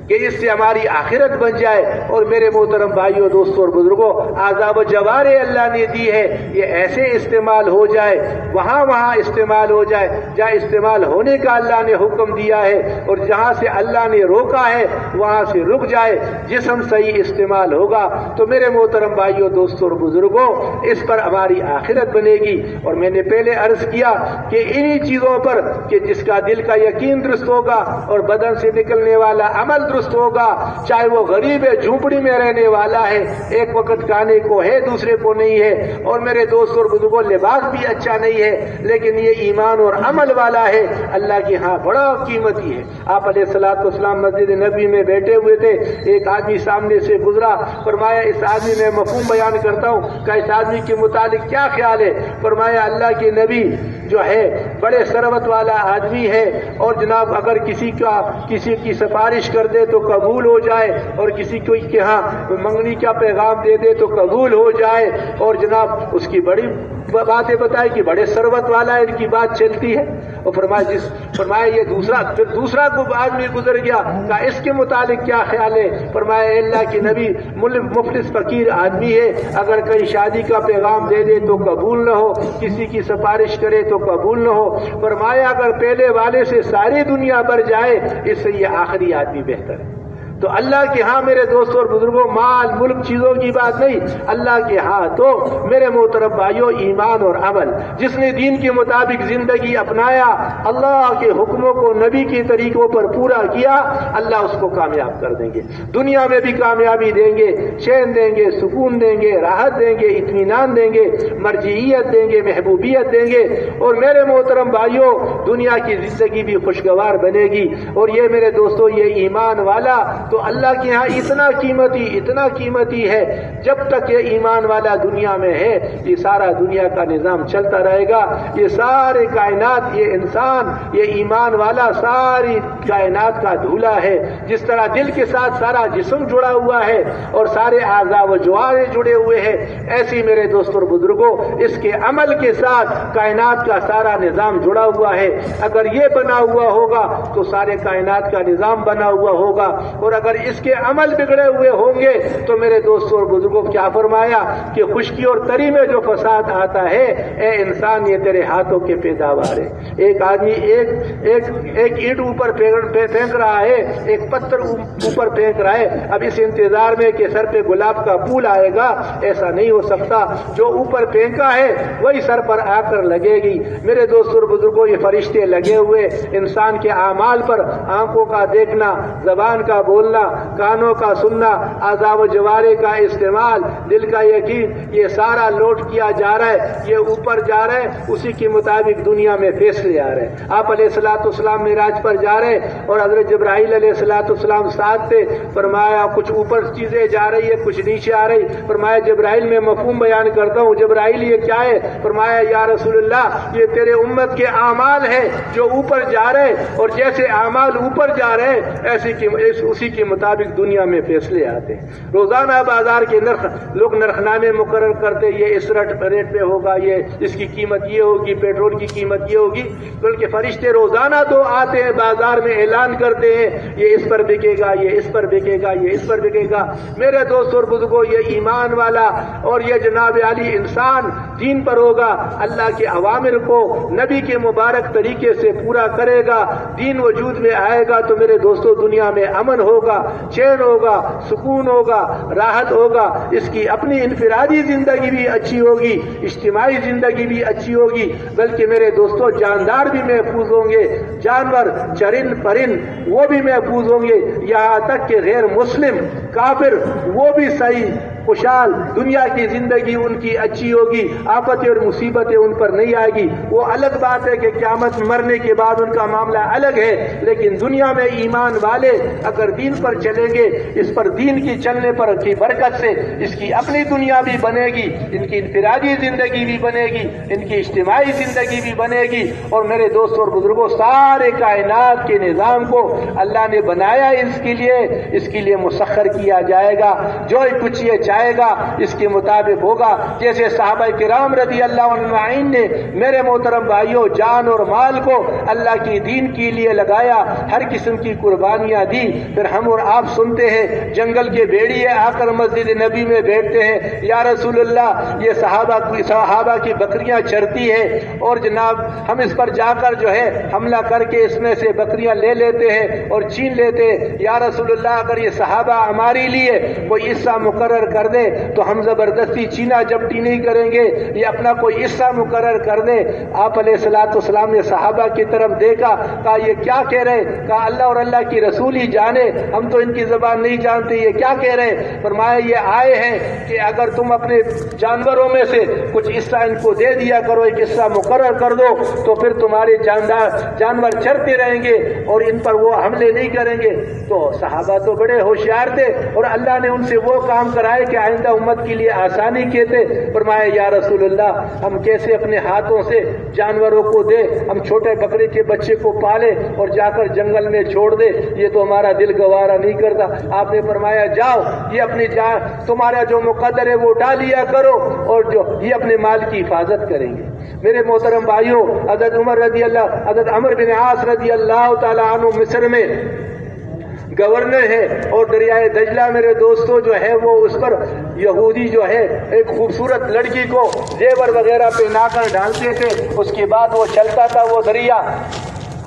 A: کہ اس سے ہماری آخرت بن جائے۔ اور میرے محترم بھائیوں، دوستوں اور بزرگوں، آزاد و جوارے اللہ نے دی ہے، یہ ایسے استعمال ہو جائے، وہاں استعمال ہو جائے جہاں استعمال ہونے کا اللہ نے حکم دیا ہے، اور جہاں سے اللہ نے روکا ہے وہاں سے رک جائے، جسم صحیح استعمال ہوگا تو میرے محترم بھائیوں، دوستوں اور بزرگوں، اس پر ہماری آخرت بنے گی۔ اور میں نے پہلے عرض کیا کہ انہی چیزوں پر کہ جس کا دل کا یقین درست ہوگا اور بدن سے نکلنے والا عمل درست تندرست ہوگا، چاہے وہ غریب ہے، جھونپڑی میں رہنے والا ہے، ایک وقت کھانے کو ہے دوسرے کو نہیں ہے، اور میرے دوست اور بزرگوں لباس بھی اچھا نہیں ہے، لیکن یہ ایمان اور عمل والا ہے، اللہ کے ہاں بڑا قیمتی ہے۔ آپ علیہ الصلوۃ والسلام مسجد نبی میں بیٹھے ہوئے تھے، ایک آدمی سامنے سے گزرا، فرمایا اس آدمی میں مفہوم بیان کرتا ہوں کہ اس آدمی کے متعلق کیا خیال ہے؟ فرمایا اللہ کے نبی جو ہے بڑے ثروت والا آدمی ہے، اور جناب اگر کسی کی سفارش کر دے تو قبول ہو جائے، اور کسی کو کے ہاں منگنی کا پیغام دے دے تو قبول ہو جائے، اور جناب اس کی بڑی باتیں بتائی کہ بڑے ثروت والا ہے، ان کی بات چلتی ہے۔ اور فرمایا یہ دوسرا آدمی گزر گیا، کہا اس کے متعلق کیا خیال ہے؟ فرمایا اللہ کے نبی مفلس فقیر آدمی ہے، اگر کہیں شادی کا پیغام دے دے تو قبول نہ ہو، کسی کی سفارش کرے تو قبول نہ ہو۔ فرمایا اگر پہلے والے سے ساری دنیا بھر جائے، اس سے یہ آخری آدمی بہتر ہے۔ تو اللہ کے ہاں میرے دوستوں اور بزرگوں مال ملک چیزوں کی بات نہیں، اللہ کے ہاں تو میرے محترم بھائیوں ایمان اور عمل، جس نے دین کے مطابق زندگی اپنایا، اللہ کے حکموں کو نبی کے طریقوں پر پورا کیا، اللہ اس کو کامیاب کر دیں گے، دنیا میں بھی کامیابی دیں گے، چین دیں گے، سکون دیں گے، راحت دیں گے، اطمینان دیں گے، مرجعیت دیں گے، محبوبیت دیں گے، اور میرے محترم بھائیوں دنیا کی زندگی بھی خوشگوار بنے گی۔ اور یہ میرے دوستوں یہ ایمان والا تو اللہ کے ہاں اتنا قیمتی ہے، جب تک یہ ایمان والا دنیا میں ہے یہ سارا دنیا کا نظام چلتا رہے گا، یہ سارے کائنات، یہ انسان، یہ ایمان والا ساری کائنات کا دھولا ہے۔ جس طرح دل کے ساتھ سارا جسم جڑا ہوا ہے اور سارے اعضاء و جوارح جڑے ہوئے ہیں، ایسی میرے دوستوں اور بزرگوں اس کے عمل کے ساتھ کائنات کا سارا نظام جڑا ہوا ہے۔ اگر یہ بنا ہوا ہوگا تو سارے کائنات کا نظام بنا ہوا ہوگا، اور اگر اس کے عمل بگڑے ہوئے ہوں گے تو میرے دوستوں اور بزرگوں کیا فرمایا کہ خشکی اور تری میں جو فساد آتا ہے، اے انسان یہ تیرے ہاتھوں کے پیداوار ہے۔ ایک آدمی ایک اینٹ اوپر پھینک رہا ہے، ایک پتھر اوپر پھینک رہا ہے، اب اس انتظار میں کہ سر پہ گلاب کا پھول آئے گا، ایسا نہیں ہو سکتا، جو اوپر پھینکا ہے وہی سر پر آ کر لگے گی۔ میرے دوستوں اور بزرگوں یہ فرشتے لگے ہوئے انسان کے اعمال پر، آنکھوں کا دیکھنا، زبان کا بولنا، کانوں کا سننا، اعضاء و جوارح کا استعمال، دل کا یقین، یہ سارا لوٹ کیا جا رہا ہے، یہ اوپر جا رہا ہے، اسی کے مطابق دنیا میں فیصلے آ رہے ہیں۔ آپ علیہ الصلوۃ والسلام معراج پر جا رہے اور حضرت جبرائیل علیہ الصلوۃ والسلام ساتھ تھے، فرمایا کچھ اوپر چیزیں جا رہی ہے، کچھ نیچے آ رہی، فرمایا جبرائیل میں مفہوم بیان کرتا ہوں، جبرائیل یہ کیا ہے؟ فرمایا یا رسول اللہ یہ تیرے امت کے اعمال ہیں جو اوپر جا رہے، اور جیسے اعمال اوپر جا رہے اسی کے مطابق دنیا میں فیصلے آتے ہیں۔ روزانہ بازار کے لوگ نرخنامے مقرر کرتے، یہ اس ریٹ پہ ہوگا، یہ اس کی قیمت یہ ہوگی، پیٹرول کی قیمت یہ ہوگی، بلکہ فرشتے روزانہ تو آتے ہیں بازار میں اعلان کرتے ہیں یہ اس پر بکے گا، یہ اس پر بکے گا، یہ اس پر بکے گا۔ میرے دوست اور بزرگوں یہ ایمان والا اور یہ جناب علی انسان دین پر ہوگا، اللہ کے اوامر کو نبی کے مبارک طریقے سے پورا کرے گا، دین وجود میں آئے گا تو میرے دوستوں دنیا میں امن ہوگا، چین ہوگا، سکون ہوگا، راحت ہوگا، اس کی اپنی انفرادی زندگی بھی اچھی ہوگی، اجتماعی زندگی بھی اچھی ہوگی، بلکہ میرے دوستوں جاندار بھی محفوظ ہوں گے، جانور چرند پرند وہ بھی محفوظ ہوں گے، یہاں تک کہ غیر مسلم کافر وہ بھی صحیح خوشحال دنیا کی زندگی ان کی اچھی ہوگی، آفتیں اور مصیبتیں ان پر نہیں آئے گی۔ وہ الگ بات ہے کہ قیامت مرنے کے بعد ان کا معاملہ الگ ہے، لیکن دنیا میں ایمان والے اگر دین پر چلیں گے، اس پر دین کی چلنے پر کی برکت سے اس کی اپنی دنیا بھی بنے گی، ان کی انفرادی زندگی بھی بنے گی، ان کی اجتماعی زندگی بھی بنے گی، اور میرے دوستوں اور بزرگوں سارے کائنات کے نظام کو اللہ نے بنایا اس کے لیے مسخر کیا جائے گا، جو کچھ یہ چاہے گا اس کے مطابق ہوگا۔ جیسے صحابہ کرام رضی اللہ عنہم نے میرے محترم بھائیوں جان اور مال کو اللہ کی دین کے لیے لگایا، ہر قسم کی قربانیاں دی، پھر ہم اور آپ سنتے ہیں جنگل کے بھیڑیے آ کر مسجد نبی میں بیٹھتے ہیں، یا رسول اللہ یہ صحابہ کی بکریاں چرتی ہے اور جناب ہم اس پر جا کر جو ہے حملہ کر کے اس میں سے بکریاں لے لیتے ہیں اور چھین لیتے ہیں، یا رسول اللہ اگر یہ صحابہ ہمارے لیے کوئی حصہ مقرر کر کر دیں تو ہم زبردستی چینا جپٹی نہیں کریں گے، یہ اپنا کوئی حصہ مقرر کر دیں۔ آپ علیہ الصلوۃ والسلام نے صحابہ کی طرف دیکھا، کہا یہ کیا کہہ رہے؟ کہا اللہ اور اللہ کی رسول ہی جانے، ہم تو ان کی زبان نہیں جانتے، یہ کیا کہہ رہے؟ فرمایا یہ آئے ہیں کہ اگر تم اپنے جانوروں میں سے کچھ حصہ ان کو دے دیا کرو، ایک حصہ مقرر کر دو، تو پھر تمہارے جانور چرتے رہیں گے اور ان پر وہ حملے نہیں کریں گے۔ تو صحابہ تو بڑے ہوشیار تھے اور اللہ نے ان سے وہ کام کرائے کہ آئندہ امت کے لیے آسانی کہتے۔ فرمایا یا رسول اللہ ہم کیسے اپنے ہاتھوں سے جانوروں کو دے؟ ہم چھوٹے بکرے کے بچے کو پالے اور جا کر جنگل میں چھوڑ دے، یہ تو ہمارا دل گوارا نہیں کرتا۔ آپ نے فرمایا جاؤ، یہ اپنی تمہارا جو مقدر ہے وہ ڈالیا کرو، اور جو یہ اپنے مال کی حفاظت کریں گے۔ میرے محترم بھائیوں، حضرت عمر بن عاص رضی اللہ تعالی عنہ مصر میں گورنر ہے، اور دریائے دجلہ میرے دوستوں جو ہے وہ اس پر یہودی جو ہے ایک خوبصورت لڑکی کو زیور وغیرہ پہنا کر ڈالتے تھے، اس کے بعد وہ چلتا تھا وہ دریا۔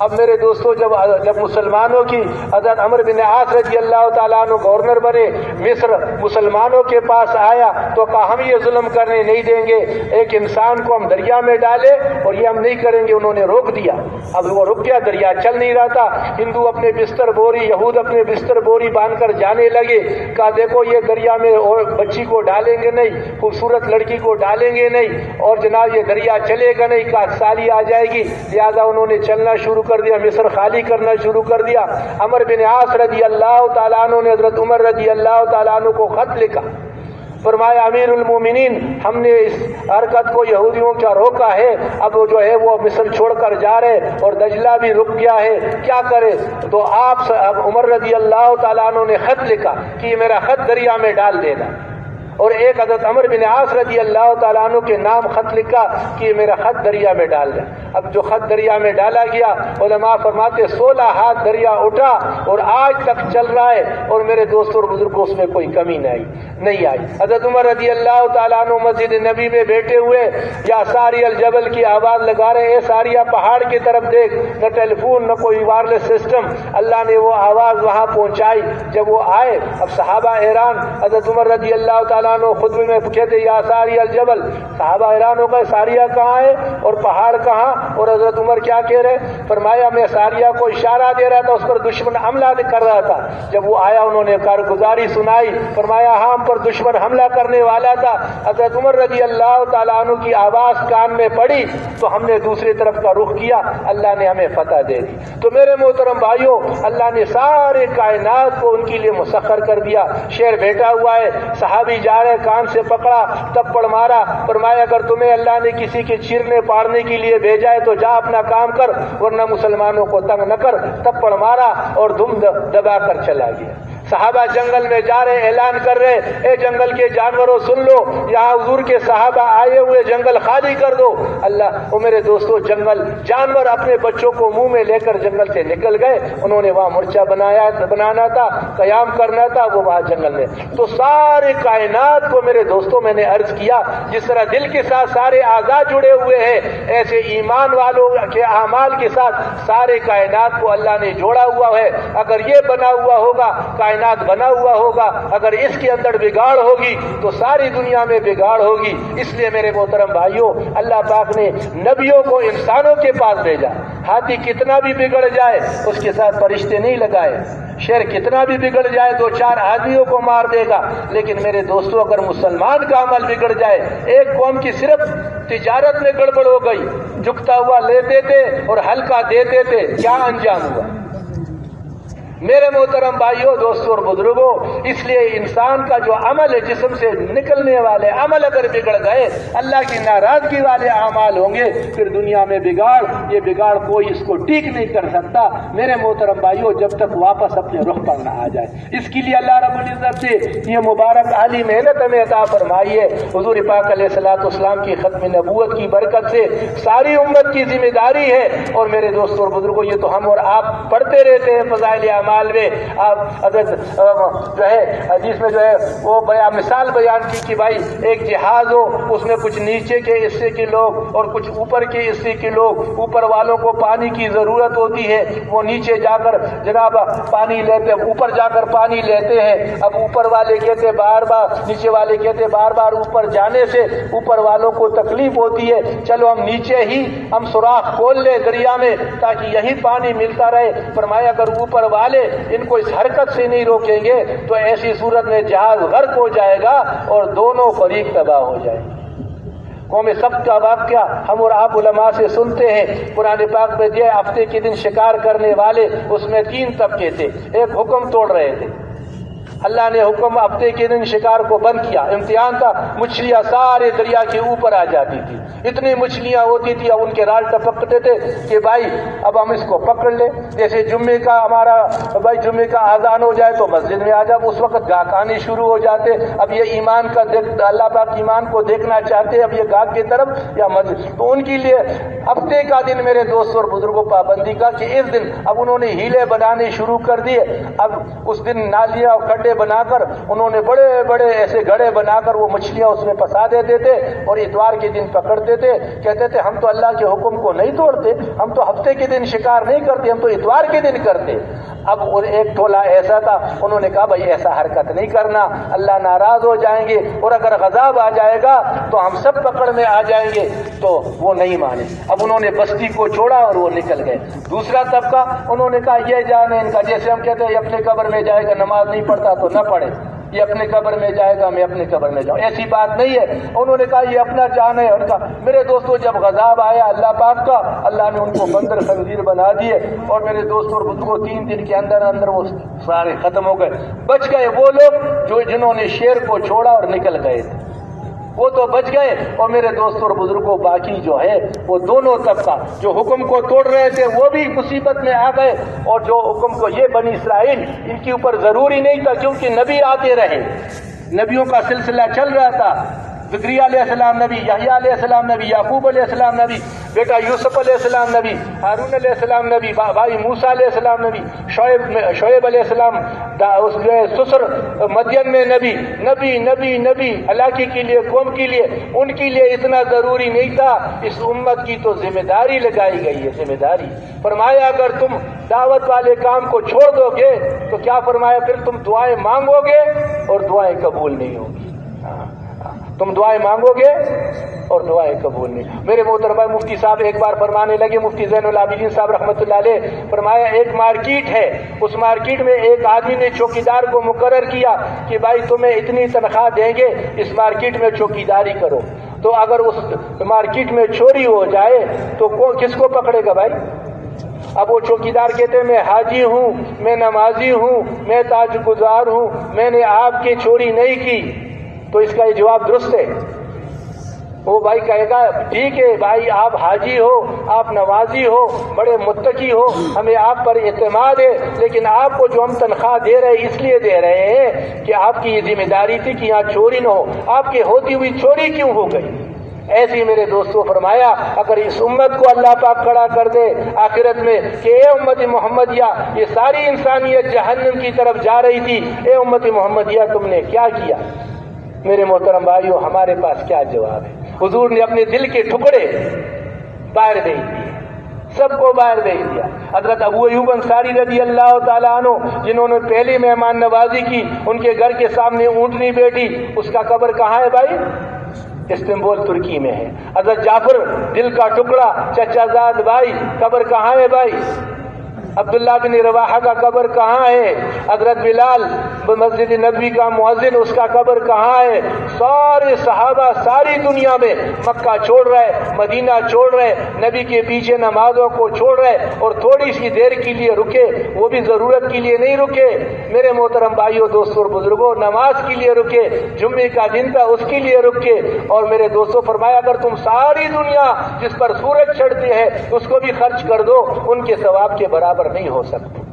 A: اب میرے دوستوں جب مسلمانوں کی حضرت عمر بن عاص رضی اللہ تعالیٰ عنہ گورنر بنے مصر، مسلمانوں کے پاس آیا تو کہا ہم یہ ظلم کرنے نہیں دیں گے، ایک انسان کو ہم دریا میں ڈالے اور یہ ہم نہیں کریں گے۔ انہوں نے روک دیا، اب وہ رک گیا، دریا چل نہیں رہا تھا۔ ہندو اپنے بستر بوری، یہود اپنے بستر بوری باندھ کر جانے لگے، کہا دیکھو یہ دریا میں اور بچی کو ڈالیں گے نہیں، خوبصورت لڑکی کو ڈالیں گے نہیں، اور جناب یہ دریا چلے گا نہیں، کہا سالی آ جائے گی۔ لہذا انہوں نے چلنا شروع کر دیا، مصر خالی کرنا شروع کر دیا۔ عمر بن عاص رضی اللہ تعالیٰ عنہ نے حضرت عمر رضی اللہ تعالیٰ عنہ کو خط لکھا، فرمایا امیر المومنین ہم نے اس حرکت کو یہودیوں کا روکا ہے، اب جو ہے وہ مصر چھوڑ کر جا رہے اور دجلہ بھی رک گیا ہے، کیا کرے؟ تو آپ عمر رضی اللہ تعالیٰ عنہ نے خط لکھا کہ یہ میرا خط دریا میں ڈال دینا، اور ایک حضرت عمر بن عاص رضی اللہ تعالیٰ عنہ کے نام خط لکھا کہ یہ میرا خط دریا میں ڈال دیں۔ اب جو خط دریا میں ڈالا گیا، علماء فرماتے 16 ہاتھ دریا اٹھا اور آج تک چل رہا ہے، اور میرے دوستوں اور بزرگوں اس میں کوئی کمی نہیں آئی۔ حضرت عمر رضی اللہ تعالیٰ عنہ مسجد نبی میں بیٹھے ہوئے یا ساری الجبل کی آواز لگا رہے ہیں، ساریہ پہاڑ کی طرف دیکھ، نہ ٹیلی فون نہ کوئی وائرلیس سسٹم، اللہ نے وہ آواز وہاں پہنچائی۔ جب وہ آئے اب صحابہ حیران، حضرت عمر رضی اللہ تعالیٰ خطبے میں کہتے یا ساری الجبل، صحابہ حیران ہو گئے ساریہ کہاں ہے اور پہاڑ کہاں؟ اور حضرت عمر کیا کہہ رہے؟ فرمایا میں ساریہ کو اشارہ دے رہا تھا، اس پر دشمن حملہ کر رہا تھا۔ جب وہ آیا انہوں نے کارگزاری سنائی، فرمایا ہاں ہم پر دشمن حملہ کرنے والا تھا۔ حضرت عمر رضی اللہ تعالیٰ عنہ کی آواز کان میں پڑی تو ہم نے دوسری طرف کا رخ کیا، اللہ نے ہمیں فتح دے دی۔ تو میرے محترم بھائیوں، اللہ نے سارے کائنات کو ان کے لیے مسخر کر دیا۔ شیر بیٹھا ہوا ہے، صحابی جا رہے، کان سے پکڑا، تپڑ مارا، فرمایا اگر تمہیں اللہ نے کسی کے چیرنے پاڑنے کے لیے بھیجا ہے تو جا اپنا کام کر، ورنہ مسلمانوں کو تنگ نہ کر۔ تپڑ مارا اور دم دبا کر چلا گیا۔ صحابہ جنگل میں جا رہے، اعلان کر رہے، اے جنگل کے جانوروں سن لو، یہاں حضور کے صحابہ آئے ہوئے، جنگل خالی کر دو۔ اللہ وہ میرے دوستوں، جنگل جانور اپنے بچوں کو منہ میں لے کر جنگل سے نکل گئے، انہوں نے وہاں مورچہ بنانا تھا، قیام کرنا تھا، وہ وہاں جنگل میں۔ تو سارے کائنات کو میرے دوستوں میں نے عرض کیا، جس طرح دل کے ساتھ سارے اعضاء جڑے ہوئے ہیں، ایسے ایمان والوں کے اعمال کے ساتھ سارے کائنات کو اللہ نے جوڑا ہوا ہے۔ اگر یہ بنا ہوا ہوگا، کائنات بنا ہوا ہوگا، اگر اس کے اندر بگاڑ ہوگی تو ساری دنیا میں بگاڑ ہوگی۔ اس لیے میرے محترم بھائیوں، اللہ پاک نے نبیوں کو انسانوں کے پاس بھیجا۔ ہاتھی کتنا بھی بگڑ جائے اس کے ساتھ فرشتے نہیں لگائے، شیر کتنا بھی بگڑ جائے 2-4 آدمیوں کو مار دے گا، لیکن میرے دوستوں اگر مسلمان کا عمل بگڑ جائے، ایک قوم کی صرف تجارت میں گڑبڑ ہو گئی، جھکتا ہوا لیتے تھے اور ہلکا دیتے تھے، کیا انجام ہوا؟ میرے محترم بھائیوں، دوستوں اور بزرگوں، اس لیے انسان کا جو عمل ہے، جسم سے نکلنے والے عمل اگر بگڑ گئے، اللہ کی ناراضگی والے اعمال ہوں گے، پھر دنیا میں بگاڑ، یہ بگاڑ کوئی اس کو ٹھیک نہیں کر سکتا میرے محترم بھائیوں، جب تک واپس اپنے رخ پر نہ آ جائے۔ اس کے لیے اللہ رب العزت سے یہ مبارک عالی محنت ہمیں عطا فرمائی ہے۔ حضور پاک علیہ الصلوۃ والسلام کی ختم نبوت کی برکت سے ساری امت کی ذمہ داری ہے، اور میرے دوستوں اور بزرگوں، یہ تو ہم اور آپ پڑھتے رہتے ہیں فضائل اعمال حال میں حضرت جو ہے حدیث میں جو ہے وہ مثال بیان کی کہ بھائی ایک جہاز ہو، اس میں کچھ نیچے کے حصے کے لوگ اور کچھ اوپر کے حصے کے لوگ، اوپر والوں کو پانی کی ضرورت ہوتی ہے، وہ نیچے جا کر جناب پانی لیتے، اوپر جا کر پانی لیتے ہیں۔ اب اوپر والے کہتے بار بار، نیچے والے کہتے بار بار اوپر جانے سے اوپر والوں کو تکلیف ہوتی ہے، چلو ہم نیچے ہی ہم سوراخ کھول لے دریا میں تاکہ یہی پانی ملتا رہے۔ فرمایا اگر اوپر والے ان کو اس حرکت سے نہیں روکیں گے تو ایسی صورت میں جہاز غرق ہو جائے گا اور دونوں فریق تباہ ہو جائیں گے۔ قوم سبت کا واقعہ ہم اور آپ علماء سے سنتے ہیں، قرآن پاک میں دیا ہفتے کے دن شکار کرنے والے، اس میں 3 طبقے تھے، ایک حکم توڑ رہے تھے، اللہ نے حکم ہفتے کے دن شکار کو بند کیا، امتحان تھا، مچھلیاں سارے دریا کے اوپر آ جاتی تھی، اتنی مچھلیاں ہوتی تھی، اب ان کے رال ٹپکتے تھے کہ بھائی اب ہم اس کو پکڑ لیں۔ جیسے جمعے کا ہمارا بھائی جمعے کا اذان ہو جائے تو مسجد میں آ جاؤ، اس وقت گاہک آنے شروع ہو جاتے، اب یہ ایمان کا اللہ پاک ایمان کو دیکھنا چاہتے، اب یہ گاہک کی طرف یا مسجد، تو ان کے لیے ہفتے کا دن میرے دوستوں اور بزرگوں پابندی کا کہ اس دن اب انہوں نے ہیلے بنانے شروع کر دیے، اب اس دن نالیاں اور گڈھے بنا کر انہوں نے بڑے بڑے ایسے گڑھے بنا کر وہ مچھلیاں اس میں پھنسا دیتے تھے اور اتوار کے دن پکڑتے تھے، کہتے تھے ہم تو اللہ کے حکم کو نہیں توڑتے، ہم تو ہفتے کے دن شکار نہیں کرتے، ہم تو اتوار کے دن کرتے۔ اب ایک ٹولہ ایسا تھا، انہوں نے کہا بھائی ایسا حرکت نہیں کرنا، اللہ ناراض ہو جائیں گے اور اگر غضب آ جائے گا تو ہم سب پکڑ میں آ جائیں گے، تو وہ نہیں مانے۔ اب انہوں نے بستی کو چھوڑا اور وہ نکل گئے۔ دوسرا طبقہ انہوں نے کہا یہ جانے ان کا، جیسے ہم کہتے ہیں یہ اپنے قبر میں جائے گا، نماز نہیں پڑھتا تو نہ پڑھے، یہ اپنے قبر میں جائے گا میں اپنے قبر میں جاؤں، ایسی بات نہیں ہے۔ انہوں نے کہا یہ اپنا جان ہے ان کا۔ میرے دوستوں جب غضب آیا اللہ پاک کا، اللہ نے ان کو بندر خنزیر بنا دیے اور میرے دوستوں اور بزرگوں 3 دن کے اندر اندر وہ سارے ختم ہو گئے۔ بچ گئے وہ لوگ جنہوں نے شیر کو چھوڑا اور نکل گئے تھے، وہ تو بچ گئے، اور میرے دوستوں اور بزرگوں باقی جو ہے وہ دونوں طبقہ جو حکم کو توڑ رہے تھے وہ بھی مصیبت میں آ گئے، اور جو حکم کو یہ بنی اسرائیل ان کے اوپر ضروری نہیں تھا کیونکہ نبی آتے رہے، نبیوں کا سلسلہ چل رہا تھا، زکریا علیہ السلام نبی، یحییٰ علیہ السلام نبی، یعقوب علیہ السلام نبی، بیٹا یوسف علیہ السلام نبی، ہارون علیہ السلام نبی، بھائی موسیٰ علیہ السلام نبی، شعیب علیہ السلام سسر مدین میں نبی نبی نبی نبی ہلاکی کے لیے قوم کے لیے، ان کے لیے اتنا ضروری نہیں تھا، اس امت کی تو ذمہ داری لگائی گئی ہے، ذمہ داری۔ فرمایا اگر تم دعوت والے کام کو چھوڑ دو گے تو کیا فرمایا پھر تم دعائیں مانگو گے اور دعائیں قبول نہیں ہوگی، تم دعائیں مانگو گے اور دعائیں قبول نہیں۔ میرے محترم مفتی صاحب ایک بار فرمانے لگے، مفتی زین العابدین صاحب رحمۃ اللہ علیہ، فرمایا ایک مارکیٹ ہے، اس مارکیٹ میں ایک آدمی نے چوکیدار کو مقرر کیا کہ بھائی تمہیں اتنی تنخواہ دیں گے، اس مارکیٹ میں چوکیداری کرو، تو اگر اس مارکیٹ میں چوری ہو جائے تو کس کو پکڑے گا بھائی؟ اب وہ چوکیدار کہتے ہیں میں حاجی ہوں، میں نمازی ہوں، میں تاج گزار ہوں، میں نے آپ کی چوری نہیں کی، تو اس کا یہ جواب درست ہے؟ وہ بھائی کہے گا ٹھیک ہے بھائی آپ حاجی ہو، آپ نمازی ہو، بڑے متقی ہو، ہمیں آپ پر اعتماد ہے، لیکن آپ کو جو ہم تنخواہ دے رہے ہیں اس لیے دے رہے ہیں کہ آپ کی یہ ذمہ داری تھی کہ یہاں چوری نہ ہو، آپ کی ہوتی ہوئی چوری کیوں ہو گئی؟ ایسی میرے دوستوں فرمایا اگر اس امت کو اللہ پاک کھڑا کر دے آخرت میں کہ اے امت محمدیہ، یہ ساری انسانیت جہنم کی طرف جا رہی تھی، اے امت محمدیہ تم نے کیا کیا؟ میرے محترم بھائیو ہمارے پاس کیا جواب ہے؟ حضور نے اپنے دل کے ٹکڑے باہر بھیج دیے، سب کو باہر بھیج دیا۔ حضرت ابو ایوب انصاری رضی اللہ تعالیٰ عنہ جنہوں نے پہلی مہمان نوازی کی، ان کے گھر کے سامنے اونٹنی بیٹھی، اس کا قبر کہاں ہے بھائی؟ استنبول ترکی میں ہے۔ حضرت جعفر دل کا ٹکڑا چچا زاد بھائی، قبر کہاں ہے بھائی؟ عبداللہ بن رواحہ کا قبر کہاں ہے؟ حضرت بلال مسجد نبوی کا مؤذن، اس کا قبر کہاں ہے؟ سارے صحابہ ساری دنیا میں مکہ چھوڑ رہے، مدینہ چھوڑ رہے، نبی کے پیچھے نمازوں کو چھوڑ رہے، اور تھوڑی سی دیر کے لیے رکے، وہ بھی ضرورت کے لیے نہیں رکے۔ میرے محترم بھائیوں دوستوں اور بزرگوں، نماز کے لیے رکے، جمعے کا دن تھا اس کے لیے رکے، اور میرے دوستوں فرمایا اگر تم ساری دنیا جس پر سورج چڑھتے ہیں اس کو بھی خرچ کر دو، ان کے ثواب کے برابر نہیں ہو سکتے۔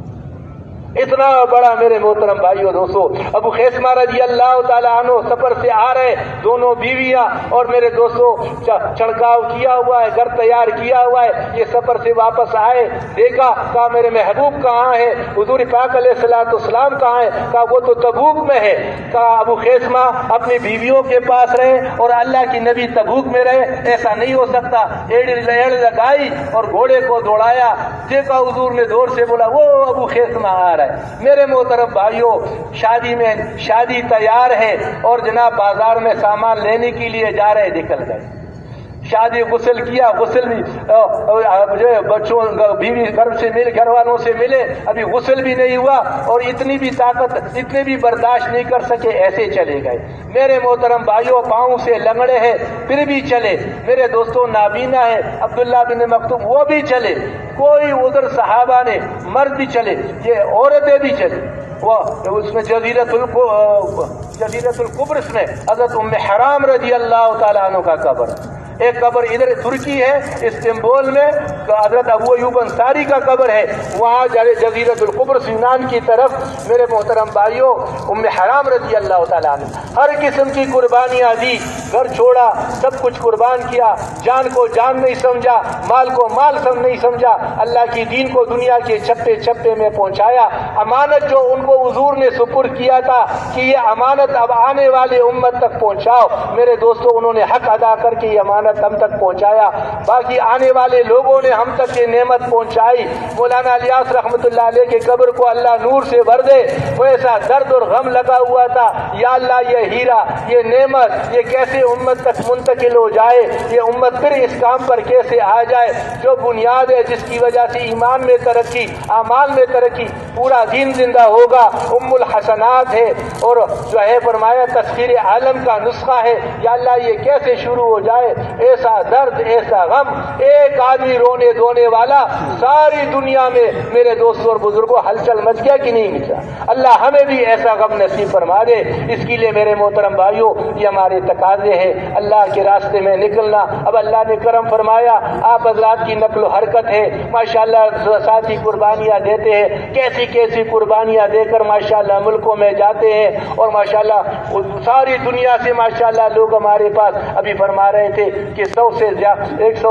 A: اتنا بڑا میرے محترم بھائیو دوستو ابو خیثمہ رضی اللہ تعالیٰ عنہ سفر سے آ رہے، دونوں بیویاں اور میرے دوستو چھڑکاؤ کیا ہوا ہے، گھر تیار کیا ہوا ہے، یہ سفر سے واپس آئے، دیکھا کہا میرے محبوب کہاں ہے، حضور پاک علیہ الصلوۃ والسلام کہاں ہے، کہا وہ تو تبوک میں ہے۔ کہا ابو خیثمہ اپنی بیویوں کے پاس رہے اور اللہ کی نبی تبوک میں رہے، ایسا نہیں ہو سکتا۔ ایڑ لگائی اور گھوڑے کو دوڑایا، دیکھا حضور نے دور سے بولا وہ ابو خیثمہ آ رہا ہے۔ میرے محترم بھائیوں شادی تیار ہے اور جناب بازار میں سامان لینے کے لیے جا رہے، نکل گئے۔ شادی غسل کیا، غسل بھی بچوں بیوی گھر والوں سے ملے، ابھی غسل بھی نہیں ہوا اور اتنی بھی طاقت اتنے بھی برداشت نہیں کر سکے، ایسے چلے گئے۔ میرے محترم بھائیوں پاؤں سے لنگڑے ہیں پھر بھی چلے۔ میرے دوستوں نابینا ہے عبداللہ بن مکتوم، وہ بھی چلے۔ کوئی ادھر صحابہ نے مرد بھی چلے، یہ عورتیں بھی چلے۔ وہ اس میں جزیرۃ القبرص میں حضرت ام حرام رضی اللہ تعالیٰ عنہ کا قبر، ایک قبر ادھر ترکی ہے استنبول میں، حضرت ابو ایوب انصاری کا قبر ہے، وہاں جزیرۃ القبرص یونان کی طرف میرے محترم بھائیوں ام حرام رضی اللہ تعالیٰ عنہ ہر قسم کی قربانیاں دی، گھر چھوڑا، سب کچھ قربان کیا، جان کو جان نہیں سمجھا، مال کو مال نہیں سمجھا، اللہ کی دین کو دنیا کے چھپے چھپے میں پہنچایا۔ امانت جو ان کو حضور نے سپرد کیا تھا کہ یہ امانت اب آنے والے امت تک پہنچاؤ، میرے دوستوں انہوں نے حق ادا کر کے یہ امانت ہم تک پہنچایا۔ باقی آنے والے لوگوں نے ہم تک یہ نعمت پہنچائی۔ مولانا الیاس رحمۃ اللہ علیہ کے قبر کو اللہ نور سے بھر دے، وہ ایسا درد اور غم لگا ہوا تھا، یا اللہ یہ ہیرا، یہ نعمت، یہ کیسے امت تک منتقل ہو جائے، یہ امت پھر اس کام پر کیسے آ جائے جو بنیاد ہے جس کی وجہ سے ایمان میں ترقی، اعمال میں ترقی، پورا دین زندہ ہوگا، ام الحسنات ہے اور جو ہے فرمایا تسخیر عالم کا نسخہ ہے۔ یا اللہ یہ کیسے شروع ہو جائے، ایسا درد، ایسا غم، ایک آدمی رونے دھونے والا ساری دنیا میں میرے دوستوں اور بزرگوں ہلچل مچ گیا کہ نہیں مچا؟ اللہ ہمیں بھی ایسا غم نصیب فرما دے۔ اس کے لیے میرے محترم بھائیوں یہ ہمارے تقاضے ہیں، اللہ کے راستے میں نکلنا۔ اب اللہ نے کرم فرمایا، آپ حضرات کی نقل و حرکت ہے، ماشاءاللہ ساتھی قربانیاں دیتے ہیں، کیسی کیسی قربانیاں دے کر ماشاءاللہ ملکوں میں جاتے ہیں، اور ماشاءاللہ ساری دنیا سے ماشاءاللہ لوگ ہمارے پاس ابھی فرما رہے تھے کہ 100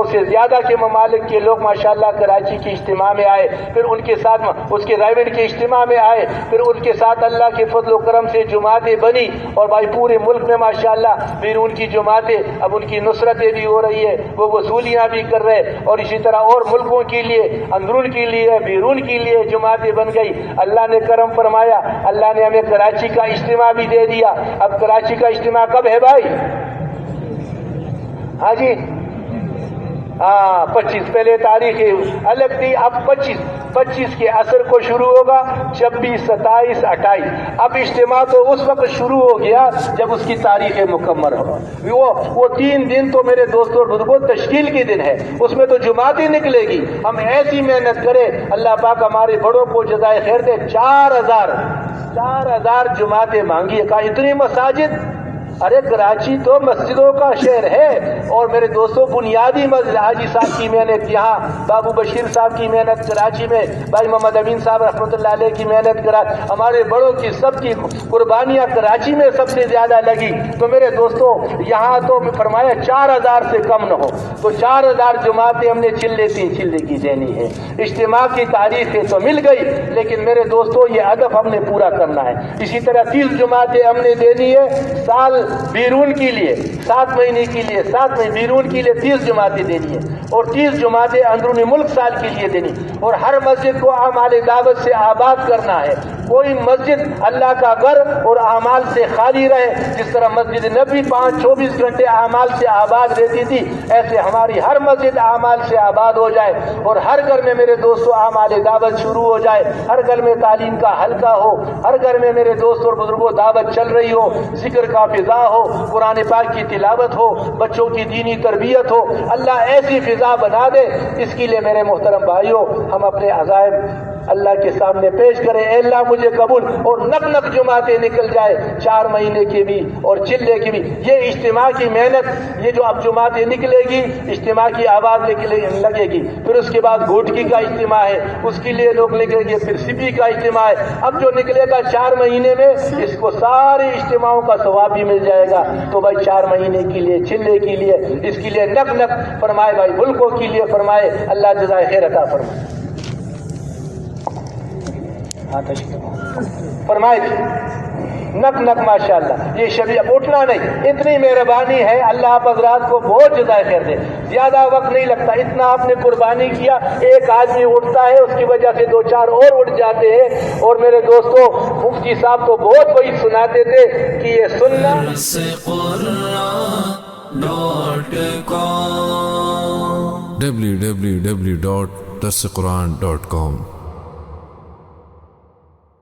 A: سے زیادہ کے ممالک کے لوگ ماشاءاللہ کراچی کے اجتماع میں آئے، پھر ان کے ساتھ اس کے رائیونڈ کے اجتماع میں آئے، پھر ان کے ساتھ اللہ کے فضل و کرم سے جماعتیں بنی، اور بھائی پورے ملک میں ماشاءاللہ بیرون کی جماعتیں، اب ان کی نصرتیں بھی ہو رہی ہے، وہ وصولیاں بھی کر رہے، اور اسی طرح اور ملکوں کے لیے، اندرون کے لیے، بیرون کے لیے جماعتیں بن گئی۔ اللہ نے کرم فرمایا، اللہ نے ہمیں کراچی کا اجتماع بھی دے دیا۔ اب کراچی کا اجتماع کب ہے بھائی؟ ہاں جی 25 پہلے تاریخ الگ تھی، اب 25 کے عصر کو شروع ہوگا، 26 27 28۔ اب اجتماع تو اس وقت شروع ہو گیا جب اس کی تاریخ مکمل ہو۔ وہ 3 دن تو میرے دوستوں بزرگوں تشکیل کے دن ہے، اس میں تو جماعت ہی نکلے گی۔ ہم ایسی محنت کریں، اللہ پاک ہمارے بڑوں کو جزائے خیر دے۔ 4000 جماعتیں مانگی، کہا اتنی مساجد؟ ارے کراچی تو مسجدوں کا شہر ہے، اور میرے دوستوں بنیادی مسجد حاجی صاحب کی محنت یہاں، بابو بشیر صاحب کی محنت کراچی میں، بھائی محمد امین صاحب رحمۃ اللہ علیہ کی محنت ہمارے بڑوں کی سب کی قربانیاں کراچی میں سب سے زیادہ لگی۔ تو میرے دوستوں یہاں تو فرمایا 4000 سے کم نہ ہو، تو 4000 جماعتیں ہم نے چلے کی دینی ہے۔ اجتماع کی تاریخ تو مل گئی، لیکن میرے دوستوں یہ ہدف ہم نے پورا کرنا ہے۔ اسی طرح 30 جماعتیں ہم نے دینی ہے سال بیرون کے لیے، 7 مہینے کے لیے، 7 مہینے بیرون کے لیے 30 جماعتیں دینی ہے، اور 30 جماعتیں اندرونی ملک سال کے لیے دینی، اور ہر مسجد کو اعمال دعوت سے آباد کرنا ہے۔ کوئی مسجد اللہ کا گھر اور اعمال سے خالی رہے، جس طرح مسجد نبی 24 گھنٹے اعمال سے آباد رہتی تھی، ایسے ہماری ہر مسجد اعمال سے آباد ہو جائے، اور ہر گھر میں میرے دوستوں اعمال دعوت شروع ہو جائے، ہر گھر میں تعلیم کا حلقہ ہو، ہر گھر میں میرے دوستوں اور بزرگوں دعوت چل رہی ہو، ذکر کا فضا ہو، قرآن پاک کی تلاوت ہو، بچوں کی دینی تربیت ہو۔ اللہ ایسی فضا بنا دے۔ اس کے لیے میرے محترم بھائیوں ہم اپنے عزائم اللہ کے سامنے پیش کریں، اے اللہ مجھے قبول، اور نق نق جماعتیں نکل جائے 4 مہینے کی بھی اور چلے کی بھی. یہ اجتماع کی محنت، یہ جو اب جماعتیں نکلے گی، اجتماع کی آواز لگے گی، پھر اس کے بعد گھوٹکی کا اجتماع ہے، اس کے لیے لوگ نکلیں گے، پھر سپی کا اجتماع ہے. اب جو نکلے گا 4 مہینے میں، اس کو سارے اجتماعوں کا ثواب بھی مل جائے گا. تو بھائی 4 مہینے کے لیے، چلے کے لیے، اس کے لیے نق نق فرمائے، بھائی ملکوں کے لیے فرمائے، اللہ جزائے خیر عطا فرمائے. فرمائے نق نق ماشاءاللہ. یہ شبیہ اب اٹھنا نہیں، اتنی مہربانی ہے، اللہ آپ حضرات کو بہت جزائے خیر دے. زیادہ وقت نہیں لگتا، اتنا آپ نے قربانی کیا. ایک آدمی اٹھتا ہے، اس کی وجہ سے 2-4 اور اٹھ جاتے ہیں. اور میرے دوستو، مفتی صاحب تو بہت بڑی سناتے تھے کہ یہ سننا
B: www.darsequran.com